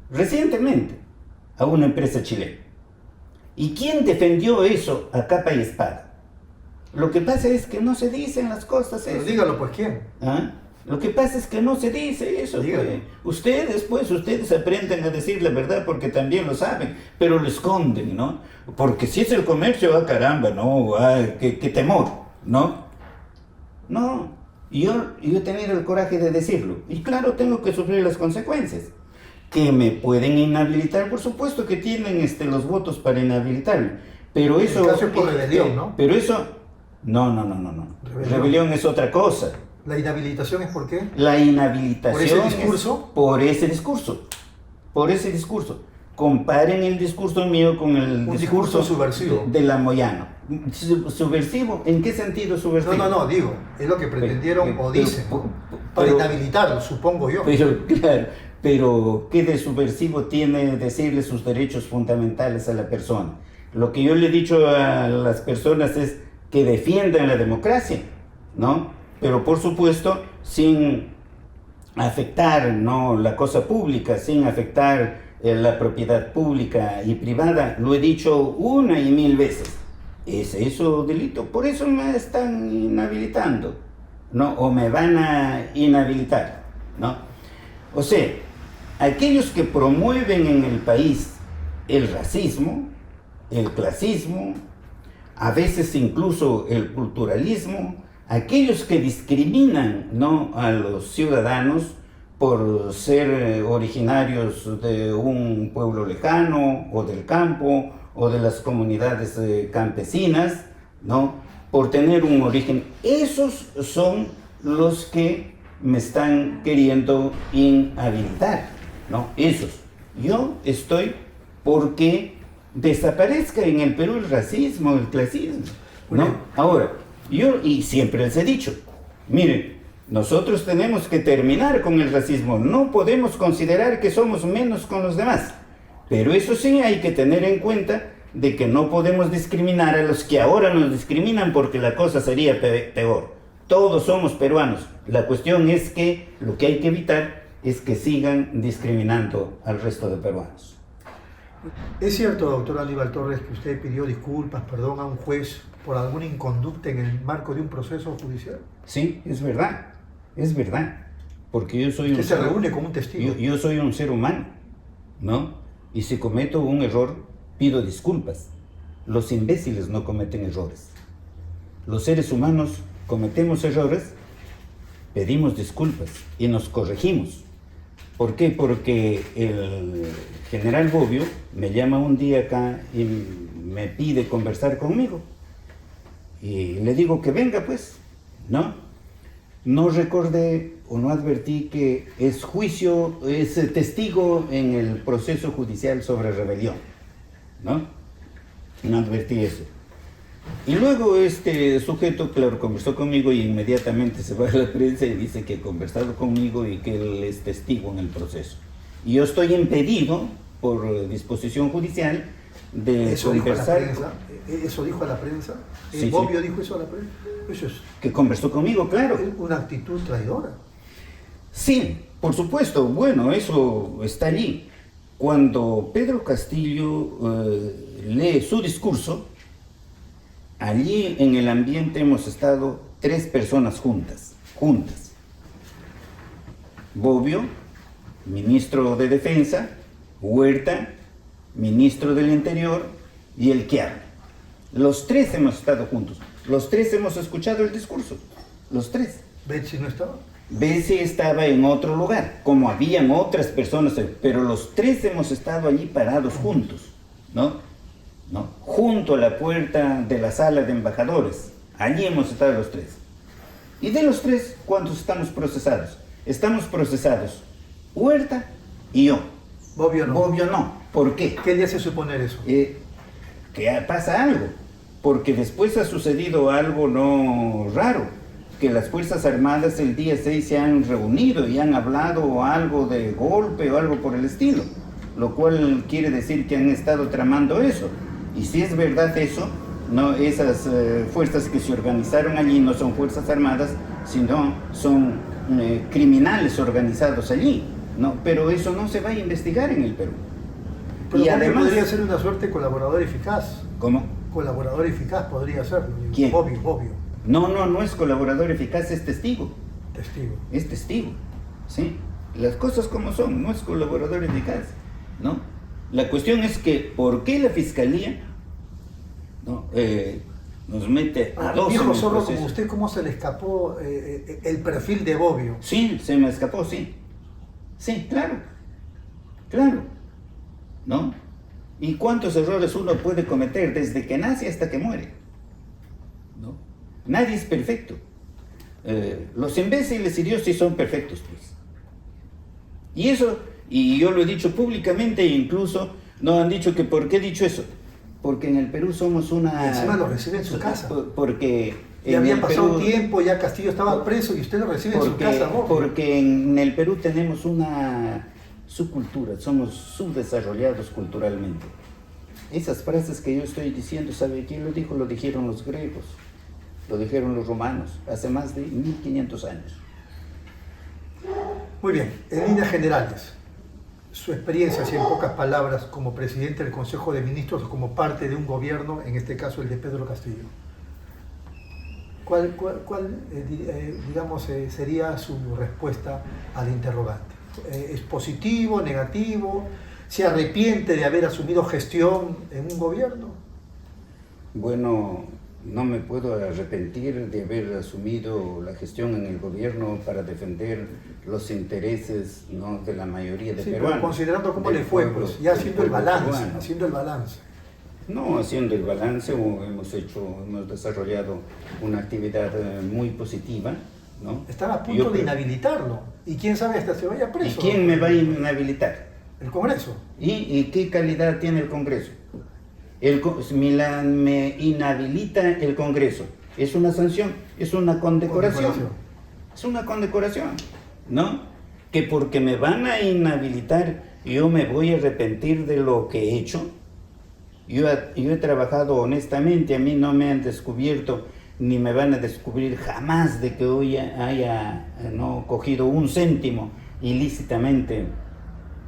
recientemente a una empresa chilena? ¿Y quién defendió eso a capa y espada? Lo que pasa es que no se dicen las cosas. Pero dígalo, pues, ¿quién? ¿Ah? Lo que pasa es que no se dice eso. Ustedes aprenden a decir la verdad porque también lo saben, pero lo esconden, ¿no? Porque si es el comercio, caramba, ¿no? Qué temor, ¿no? No, yo he tenido el coraje de decirlo. Y claro, tengo que sufrir las consecuencias. Que me pueden inhabilitar, por supuesto que tienen los votos para inhabilitarme. Pero eso... En caso por rebelión, ¿no? Pero eso... No. Rebelión es otra cosa. ¿La inhabilitación es por qué? La inhabilitación ¿Por ese discurso? Por ese discurso. Comparen el discurso mío con el discurso subversivo de la Moyano. ¿Subversivo? ¿En qué sentido subversivo? No, digo, es lo que pretendieron o dicen, para inhabilitarlo, supongo yo. Pero ¿qué de subversivo tiene decirle sus derechos fundamentales a la persona? Lo que yo le he dicho a las personas es que defiendan la democracia, ¿no? Pero por supuesto sin afectar, ¿no?, la cosa pública, sin afectar la propiedad pública y privada. Lo he dicho 1 y 1000 veces. ¿Es eso delito? Por eso me están inhabilitando, ¿no? O me van a inhabilitar, ¿no? O sea, aquellos que promueven en el país el racismo, el clasismo, a veces incluso el culturalismo, aquellos que discriminan, ¿no?, a los ciudadanos por ser originarios de un pueblo lejano o del campo o de las comunidades campesinas, ¿no?, por tener un origen. Esos son los que me están queriendo inhabilitar, ¿no? Esos. Yo estoy porque desaparezca en el Perú el racismo, el clasismo, ¿no? Ahora, y siempre les he dicho, miren, nosotros tenemos que terminar con el racismo, no podemos considerar que somos menos con los demás, pero eso sí hay que tener en cuenta de que no podemos discriminar a los que ahora nos discriminan porque la cosa sería peor. Todos somos peruanos. La cuestión es que lo que hay que evitar es que sigan discriminando al resto de peruanos. ¿Es cierto, doctor Aníbal Torres, que usted pidió disculpas, perdón a un juez por alguna inconducta en el marco de un proceso judicial? Sí, es verdad, porque yo soy se reúne con un testigo. Yo soy un ser humano, ¿no? Y si cometo un error, pido disculpas. Los imbéciles no cometen errores. Los seres humanos cometemos errores, pedimos disculpas y nos corregimos. ¿Por qué? Porque el general Bobbio me llama un día acá y me pide conversar conmigo. Y le digo que venga, pues, ¿no? No recordé o no advertí que es testigo en el proceso judicial sobre rebelión, ¿no? No advertí eso. Y luego este sujeto, claro, conversó conmigo y inmediatamente se va a la prensa y dice que ha conversado conmigo y que él es testigo en el proceso. Y yo estoy impedido, por disposición judicial, de conversar. ¿Eso dijo a la prensa? Sí, ¿Bobbio sí. dijo eso a la prensa? Eso es Que conversó conmigo, claro. una actitud traidora. Sí, por supuesto. Bueno, eso está allí. Cuando Pedro Castillo lee su discurso, allí en el ambiente hemos estado 3 personas juntas. Bobbio, ministro de Defensa, Huerta, ministro del Interior, y el que habla. Los 3 hemos estado juntos. Los 3 hemos escuchado el discurso. Los 3. ¿Betsy no estaba? Betsy estaba en otro lugar, como habían otras personas, pero los 3 hemos estado allí parados juntos, ¿no? Junto a la puerta de la sala de embajadores. Allí hemos estado los 3. Y de los 3, ¿cuántos estamos procesados? Estamos procesados Huerta y yo. Bobbio no. Bobbio no. ¿Por qué? ¿Qué le hace suponer eso? Que pasa algo. Porque después ha sucedido algo no raro. Que las Fuerzas Armadas el día 6 se han reunido y han hablado algo de golpe o algo por el estilo. Lo cual quiere decir que han estado tramando eso. Y si es verdad eso, no, esas fuerzas que se organizaron allí no son Fuerzas Armadas, sino son criminales organizados allí, ¿no? Pero eso no se va a investigar en el Perú. Pero y además podría ser una suerte de colaborador eficaz. ¿Cómo? Colaborador eficaz podría serlo. ¿Quién? Bobbio. No es colaborador eficaz, es testigo. Testigo. Es testigo, ¿sí? Las cosas como son, no es colaborador eficaz, ¿no? La cuestión es que, ¿por qué la Fiscalía, ¿no? Nos mete a dos viejo en el zorro proceso? como usted, ¿cómo se le escapó el perfil de Bobbio? Sí, se me escapó, sí. Sí, claro, ¿no? ¿Y cuántos errores uno puede cometer desde que nace hasta que muere? ¿No? Nadie es perfecto. Los imbéciles y Dios sí son perfectos, pues. Y eso, y yo lo he dicho públicamente, e incluso no han dicho que ¿por qué he dicho eso? Porque en el Perú somos una... Y encima lo recibe en su casa. Porque... Ya había pasado tiempo, ya Castillo estaba preso y usted lo recibe en su casa, Bobbio. Porque en el Perú tenemos una subcultura, somos subdesarrollados culturalmente. Esas frases que yo estoy diciendo, ¿sabe quién lo dijo? Lo dijeron los griegos, lo dijeron los romanos, hace más de 1500 años. Muy bien, en líneas generales, su experiencia, si en pocas palabras, como presidente del Consejo de Ministros o como parte de un gobierno, en este caso el de Pedro Castillo. ¿Cuál digamos, sería su respuesta al interrogante? ¿Es positivo, negativo? ¿Se arrepiente de haber asumido gestión en un gobierno? Bueno, no me puedo arrepentir de haber asumido la gestión en el gobierno para defender los intereses, ¿no?, de la mayoría de peruanos. Pero considerando cómo le fue, pues, ya haciendo el balance. No, haciendo el balance hemos desarrollado una actividad muy positiva, ¿no? Están a punto de inhabilitarlo. Y quién sabe hasta se vaya preso. ¿Y quién me va a inhabilitar? El Congreso. ¿Y qué calidad tiene el Congreso? Me inhabilita el Congreso. Es una sanción, es una condecoración. Es una condecoración, ¿no? Que porque me van a inhabilitar, yo me voy a arrepentir de lo que he hecho. Yo he trabajado honestamente, a mí no me han descubierto, ni me van a descubrir jamás de que hoy haya no cogido un céntimo ilícitamente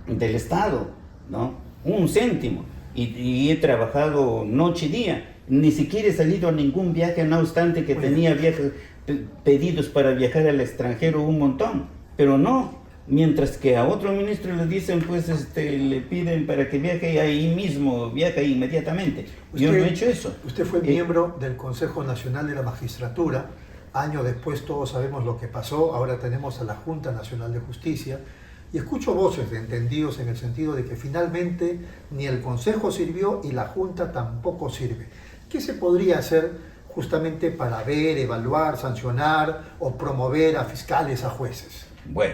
del Estado, ¿no? Un céntimo. Y he trabajado noche y día. Ni siquiera he salido a ningún viaje, no obstante que tenía pedidos para viajar al extranjero un montón. Pero no, mientras que a otro ministro le dicen, pues le piden para que viaje ahí mismo, viaja inmediatamente. Yo no he hecho eso. Usted fue miembro del Consejo Nacional de la Magistratura. Años después todos sabemos lo que pasó. Ahora tenemos a la Junta Nacional de Justicia. Y escucho voces de entendidos en el sentido de que finalmente ni el Consejo sirvió y la Junta tampoco sirve. ¿Qué se podría hacer justamente para ver, evaluar, sancionar o promover a fiscales, a jueces? Bueno,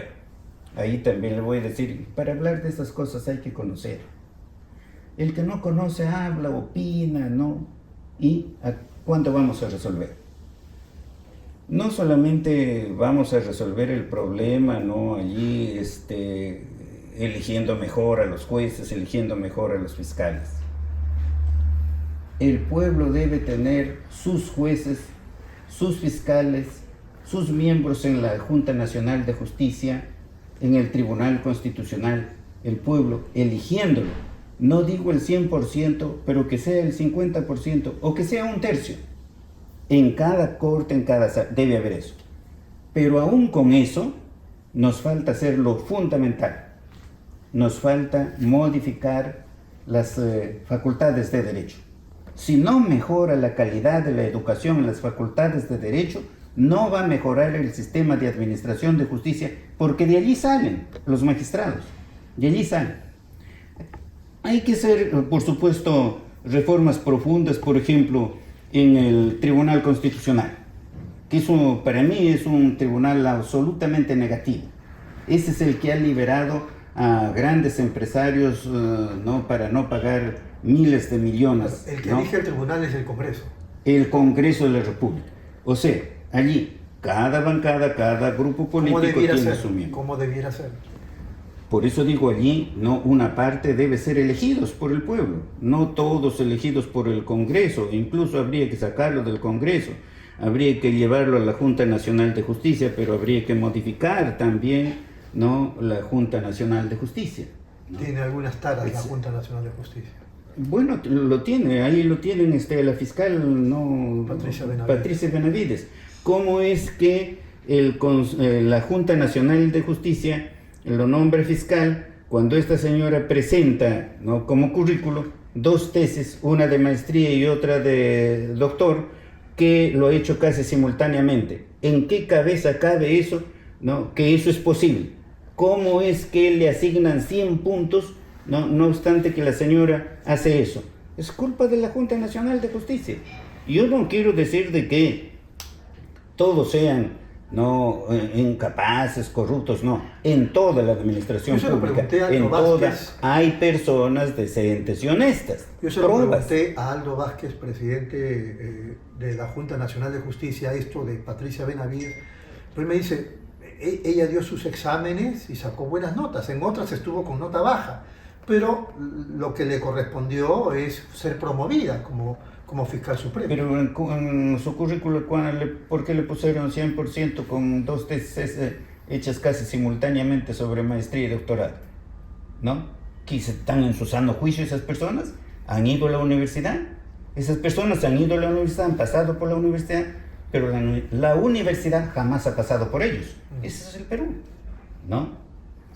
ahí también le voy a decir, para hablar de estas cosas hay que conocer. El que no conoce habla, opina, ¿no? ¿Y cuándo vamos a resolver? No solamente vamos a resolver el problema, ¿no? Allí eligiendo mejor a los jueces, eligiendo mejor a los fiscales. El pueblo debe tener sus jueces, sus fiscales, sus miembros en la Junta Nacional de Justicia, en el Tribunal Constitucional, el pueblo eligiéndolo. No digo el 100%, pero que sea el 50% o que sea un tercio. En cada corte, en cada sala, debe haber eso. Pero aún con eso, nos falta hacer lo fundamental. Nos falta modificar las facultades de derecho. Si no mejora la calidad de la educación en las facultades de derecho, no va a mejorar el sistema de administración de justicia, porque de allí salen los magistrados, de allí salen. Hay que hacer, por supuesto, reformas profundas, por ejemplo, en el Tribunal Constitucional, que eso para mí es un tribunal absolutamente negativo. Ese es el que ha liberado a grandes empresarios ¿no? para no pagar miles de millones. El que ¿no? elige el tribunal es el Congreso. El Congreso de la República. O sea, allí, cada bancada, cada grupo político tiene su miembro. ¿Cómo debiera ser? Por eso digo allí, no, una parte debe ser elegidos por el pueblo, no todos elegidos por el Congreso, incluso habría que sacarlo del Congreso, habría que llevarlo a la Junta Nacional de Justicia, pero habría que modificar también, ¿no? La Junta Nacional de Justicia, ¿no? Tiene algunas taras la Junta Nacional de Justicia. Bueno, lo tiene, ahí lo tienen la fiscal, ¿no? Patricia Benavides. ¿Cómo es que la Junta Nacional de Justicia lo nombra fiscal cuando esta señora presenta, ¿no? como currículo 2 tesis, una de maestría y otra de doctor, que lo ha hecho casi simultáneamente? ¿En qué cabeza cabe eso, ¿no? que eso es posible? ¿Cómo es que le asignan 100 puntos, no obstante que la señora hace eso? Es culpa de la Junta Nacional de Justicia. Yo no quiero decir de que todos sean no incapaces, corruptos, no. En toda la administración pública, en todas, hay personas decentes y honestas. Yo se lo pregunté a Aldo Vázquez, presidente de la Junta Nacional de Justicia, esto de Patricia Benavides. Pero él me dice, ella dio sus exámenes y sacó buenas notas, en otras estuvo con nota baja, pero lo que le correspondió es ser promovida como fiscal supremo. Pero en su currículo, ¿por qué le pusieron 100% con 2 tesis hechas casi simultáneamente sobre maestría y doctorado? ¿No? ¿Que están en su sano juicio esas personas? ¿Han ido a la universidad? Esas personas han ido a la universidad, han pasado por la universidad, pero la universidad jamás ha pasado por ellos. Ese es el Perú, ¿no?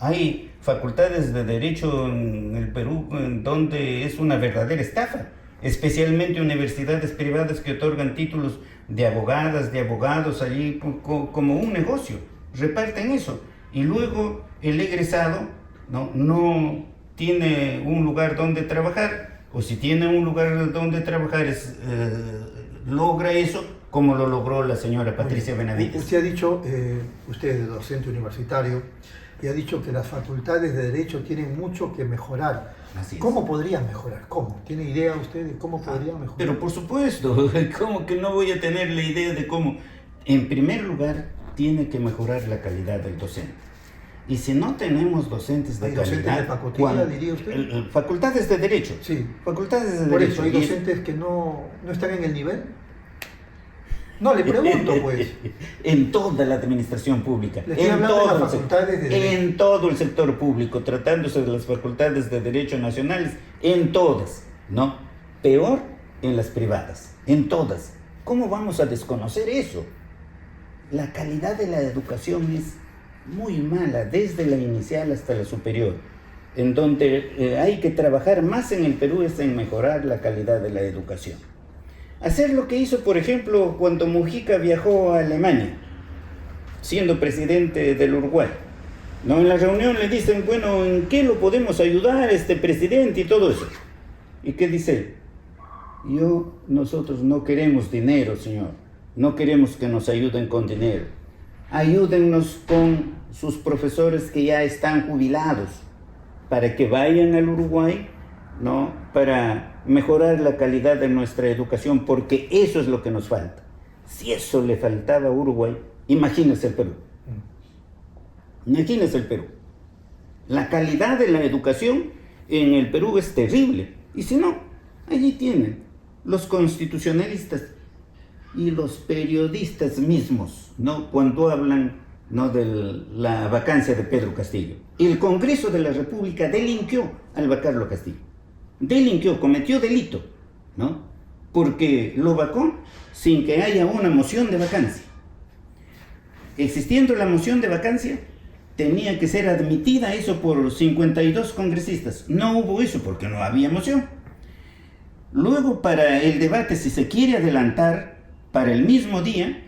Hay facultades de derecho en el Perú donde es una verdadera estafa, especialmente universidades privadas que otorgan títulos de abogadas, de abogados allí como un negocio, reparten eso, y luego el egresado no tiene un lugar donde trabajar, o si tiene un lugar donde trabajar logra eso como lo logró la señora Patricia Benavides. Usted ha dicho, usted es docente universitario, y ha dicho que las facultades de Derecho tienen mucho que mejorar. Así es. ¿Cómo podrían mejorar? ¿Cómo? ¿Tiene idea usted de cómo podrían mejorar? Pero por supuesto, ¿cómo que no voy a tener la idea de cómo? En primer lugar, tiene que mejorar la calidad del docente. Y si no tenemos docentes de calidad... docentes de pacotilla, diría usted? Facultades de Derecho. Sí. Facultades de Por Derecho. eso, ¿hay docentes que no están en el nivel? No, le pregunto, pues. En toda la administración pública. Le estoy hablando de las facultades de Derecho. En todo el sector público, tratándose de las facultades de Derecho nacionales, en todas, ¿no? Peor en las privadas, en todas. ¿Cómo vamos a desconocer eso? La calidad de la educación es muy mala, desde la inicial hasta la superior. En donde hay que trabajar más en el Perú es en mejorar la calidad de la educación. Hacer lo que hizo, por ejemplo, cuando Mujica viajó a Alemania, siendo presidente del Uruguay. ¿No? En la reunión le dicen, bueno, ¿en qué lo podemos ayudar este presidente y todo eso? ¿Y qué dice? Nosotros no queremos dinero, señor. No queremos que nos ayuden con dinero. Ayúdennos con sus profesores que ya están jubilados, para que vayan al Uruguay, ¿no? Para mejorar la calidad de nuestra educación, porque eso es lo que nos falta. Si eso le faltaba a Uruguay, imagínese el Perú. Imagínese el Perú. La calidad de la educación en el Perú es terrible. Y si no, allí tienen los constitucionalistas y los periodistas mismos, ¿no? Cuando hablan, ¿no?, de la vacancia de Pedro Castillo. El Congreso de la República delinquió al vacarlo Castillo. Delinquió, cometió delito, ¿no? Porque lo vacó sin que haya una moción de vacancia. Existiendo la moción de vacancia, tenía que ser admitida eso por 52 congresistas. No hubo eso porque no había moción. Luego, para el debate, si se quiere adelantar para el mismo día,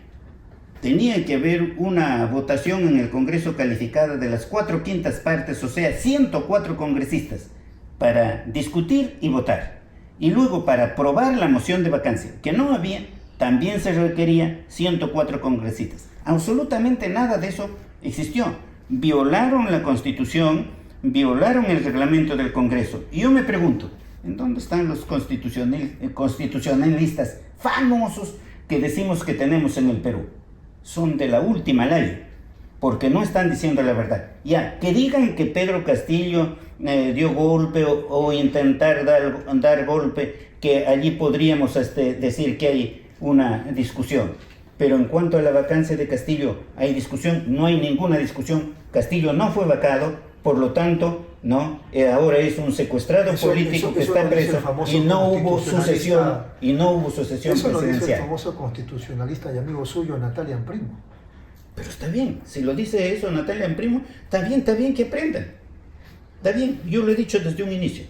tenía que haber una votación en el Congreso calificada de las 4/5 partes, o sea, 104 congresistas, para discutir y votar. Y luego, para aprobar la moción de vacancia, que no había, también se requería 104 congresistas. Absolutamente nada de eso existió. Violaron la Constitución, violaron el reglamento del Congreso. Y yo me pregunto, ¿en dónde están los constitucionalistas famosos que decimos que tenemos en el Perú? Son de la última ley, porque no están diciendo la verdad. Ya, que digan que Pedro Castillo dio golpe o intentar dar golpe, que allí podríamos decir que hay una discusión. Pero en cuanto a la vacancia de Castillo, ¿hay discusión? No hay ninguna discusión. Castillo no fue vacado, por lo tanto, ¿no? Ahora es un secuestrado político que está preso y no hubo sucesión Eso lo dice el presidencial. famoso constitucionalista y amigo suyo, Natalia Imprimo. Pero está bien, si lo dice eso Natalia Imprimo, está bien que aprendan. Está bien, yo lo he dicho desde un inicio.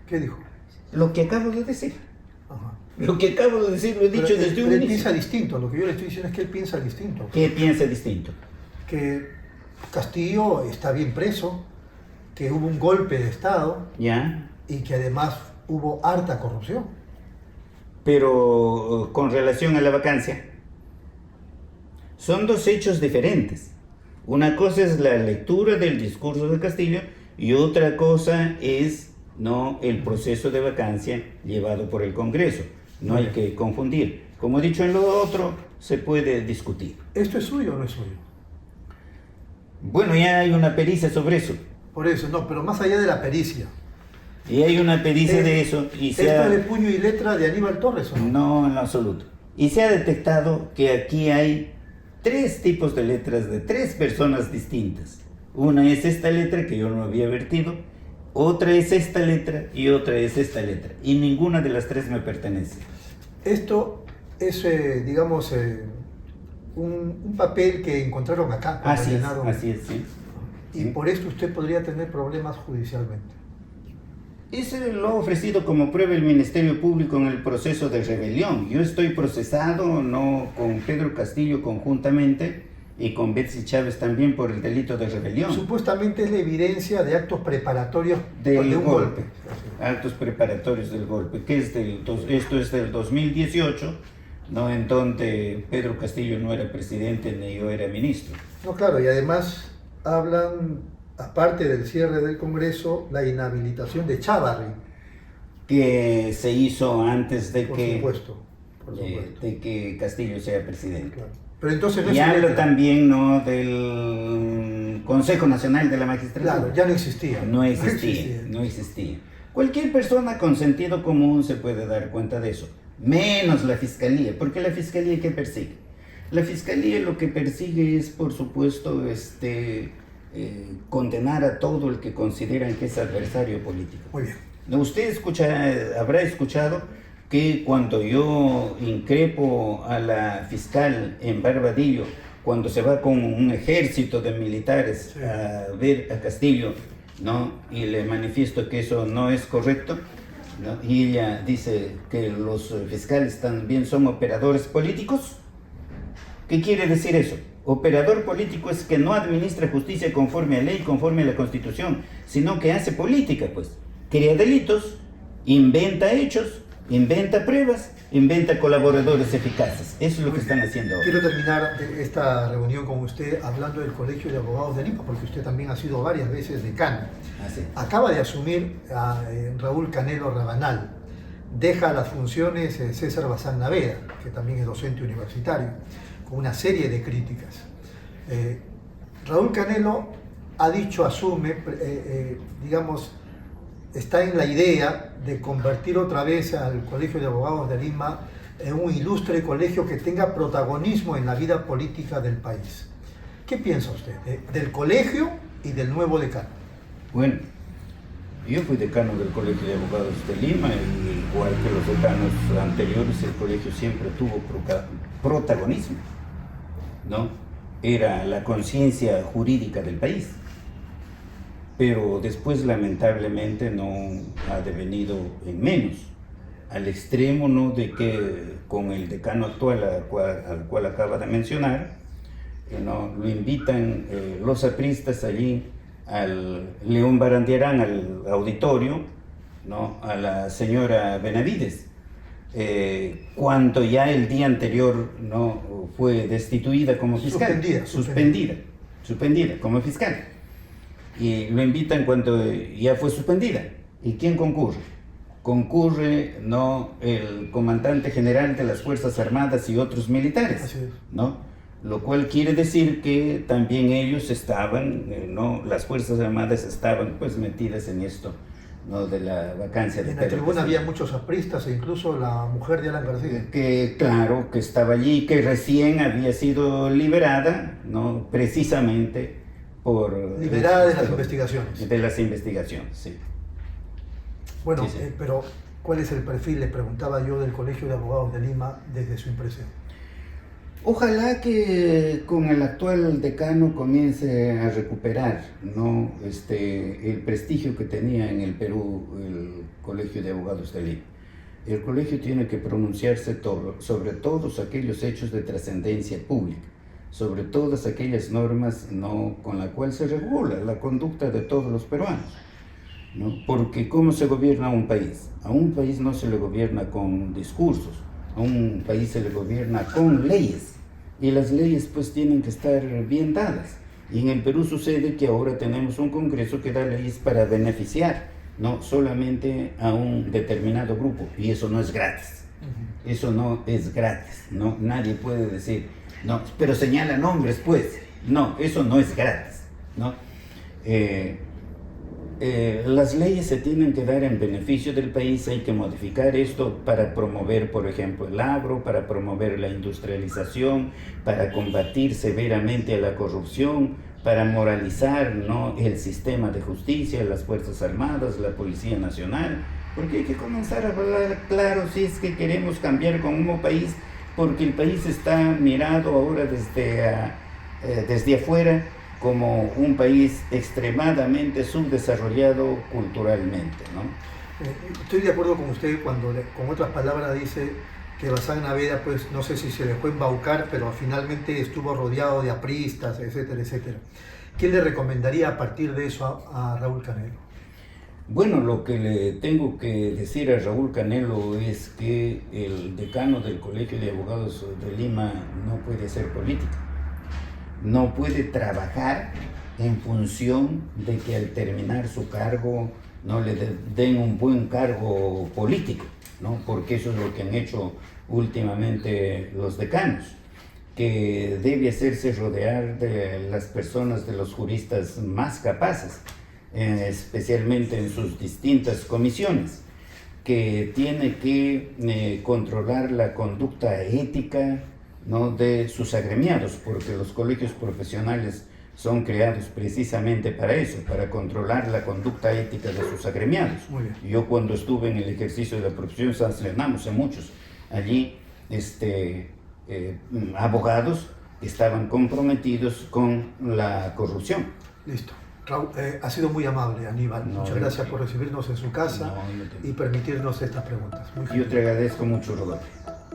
¿Qué dijo? Lo que acabo de decir. Ajá. Lo que acabo de decir lo he dicho desde un él inicio. piensa distinto, lo que yo le estoy diciendo es que él piensa distinto. ¿Qué piensa distinto? Que Castillo está bien preso, que hubo un golpe de Estado ¿Ya? y que además hubo harta corrupción. Pero con relación a la vacancia, son dos hechos diferentes. Una cosa es la lectura del discurso de Castillo y otra cosa es, ¿no?, el proceso de vacancia llevado por el Congreso. No hay que confundir. Como he dicho en lo otro, se puede discutir. ¿Esto es suyo o no es suyo? Bueno, ya hay una pericia sobre eso. Por eso, no, pero más allá de la pericia. Y hay una pericia de eso. Y ¿Esto es de puño y letra de Aníbal Torres o no? No, en lo absoluto. Y se ha detectado que aquí hay 3 tipos de letras de 3 personas distintas. Una es esta letra que yo no había vertido, otra es esta letra y otra es esta letra. Y ninguna de las 3 me pertenece. Esto es, digamos, un papel que encontraron acá. Así es, sí. Y por esto usted podría tener problemas judicialmente. Ese lo ha ofrecido como prueba el Ministerio Público en el proceso de rebelión. Yo estoy procesado, no con Pedro Castillo conjuntamente y con Betsy Chávez también por el delito de rebelión. Supuestamente es la evidencia de actos preparatorios de un golpe. Actos preparatorios del golpe, que es esto es del 2018, ¿no? En donde Pedro Castillo no era presidente ni yo era ministro. No, claro, y además hablan, aparte del cierre del Congreso, la inhabilitación de Chávarri. Que se hizo antes de Por que, supuesto, por supuesto. de que Castillo sea presidente. Claro. Pero entonces no Y habla existía. también, ¿no?, del Consejo Nacional de la Magistratura. Claro, ya no existía. No existía, no existía. Cualquier persona con sentido común se puede dar cuenta de eso, menos la Fiscalía, porque la Fiscalía, ¿qué persigue? La Fiscalía lo que persigue es, por supuesto, condenar a todo el que consideran que es adversario político. Muy bien. Usted habrá escuchado que cuando yo increpo a la fiscal en Barbadillo, cuando se va con un ejército de militares a ver a Castillo, ¿no?, y le manifiesto que eso no es correcto, ¿no?, y ella dice que los fiscales también son operadores políticos. ¿Qué quiere decir eso? Operador político es que no administra justicia conforme a ley, conforme a la Constitución, sino que hace política, pues. Crea delitos, inventa hechos, inventa pruebas, inventa colaboradores eficaces. Eso es lo que están haciendo ahora. Quiero terminar esta reunión con usted hablando del Colegio de Abogados de Lima, porque usted también ha sido varias veces decano. Así. Acaba de asumir a Raúl Canelo Rabanal. Deja las funciones César Bazán Naveda, que también es docente universitario, con una serie de críticas. Raúl Canelo ha dicho, asume, digamos, está en la idea de convertir otra vez al Colegio de Abogados de Lima en un ilustre colegio que tenga protagonismo en la vida política del país. ¿Qué piensa usted del colegio y del nuevo decano? Bueno, yo fui decano del Colegio de Abogados de Lima, y igual que los decanos anteriores, el colegio siempre tuvo protagonismo, ¿no? Era la conciencia jurídica del país. Pero después lamentablemente no ha devenido en menos, al extremo, ¿no?, de que con el decano actual al cual acaba de mencionar, ¿no?, lo invitan los apristas allí al León Barandiarán, al auditorio, ¿no?, a la señora Benavides, cuando ya el día anterior, ¿no?, fue destituida como fiscal, suspendida como fiscal. Y lo invitan cuando ya fue suspendida. ¿Y quién concurre? Concurre, ¿no?, el comandante general de las Fuerzas Armadas y otros militares, ¿no? Lo cual quiere decir que también ellos estaban, ¿no?, las Fuerzas Armadas estaban pues metidas en esto, ¿no?, de la vacancia de En la Pedro tribuna Castillo. había muchos apristas e incluso la mujer de Alan García. Que claro, que estaba allí, que recién había sido liberada, ¿no?, precisamente por... Liberada de las investigaciones. De las investigaciones, sí. Bueno, Sí, sí. pero ¿cuál es el perfil, le preguntaba yo, del Colegio de Abogados de Lima desde su impresión? Ojalá que con el actual decano comience a recuperar, ¿no?, el prestigio que tenía en el Perú el Colegio de Abogados de Lima. El colegio tiene que pronunciarse sobre todos aquellos hechos de trascendencia pública, sobre todas aquellas normas, ¿no?, con la cual se regula la conducta de todos los peruanos, ¿no? Porque ¿cómo se gobierna un país? A un país no se le gobierna con discursos, a un país se le gobierna con leyes, y las leyes pues tienen que estar bien dadas. Y en el Perú sucede que ahora tenemos un Congreso que da leyes para beneficiar, no solamente a un determinado grupo, y eso no es gratis. Eso no es gratis, ¿no? Nadie puede decir, no, pero señala nombres, pues. No, eso no es gratis, ¿no? Las leyes se tienen que dar en beneficio del país. Hay que modificar esto para promover, por ejemplo, el agro, para promover la industrialización, para combatir severamente a la corrupción, para moralizar, ¿no?, el sistema de justicia, las Fuerzas Armadas, la Policía Nacional, porque hay que comenzar a hablar claro si es que queremos cambiar como país, porque el país está mirado ahora desde afuera como un país extremadamente subdesarrollado culturalmente, ¿no? Estoy de acuerdo con usted cuando, con otras palabras, dice que Bazán Naveda, pues no sé si se dejó embaucar, pero finalmente estuvo rodeado de apristas, etcétera, etcétera. ¿Qué le recomendaría a partir de eso a Raúl Canelo? Bueno, lo que le tengo que decir a Raúl Canelo es que el decano del Colegio de Abogados de Lima no puede hacer política, no puede trabajar en función de que al terminar su cargo no le den un buen cargo político, ¿no? Porque eso es lo que han hecho últimamente los decanos, que debe hacerse rodear de las personas, de los juristas más capaces, especialmente en sus distintas comisiones, que tiene que controlar la conducta ética, ¿no?, de sus agremiados, porque los colegios profesionales son creados precisamente para eso, para controlar la conducta ética de sus agremiados. Muy bien. Yo cuando estuve en el ejercicio de la profesión sancionamos a muchos allí abogados que estaban comprometidos con la corrupción. Listo. Raúl, ha sido muy amable, Aníbal. Muchas gracias por recibirnos en su casa y permitirnos estas preguntas. Yo te agradezco mucho, Rodolfo.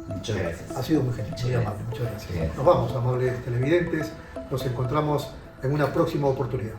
Muchas gracias. Ha sido muy gentil, muy amable. Muchas gracias. Nos vamos, amables televidentes. Nos encontramos en una próxima oportunidad.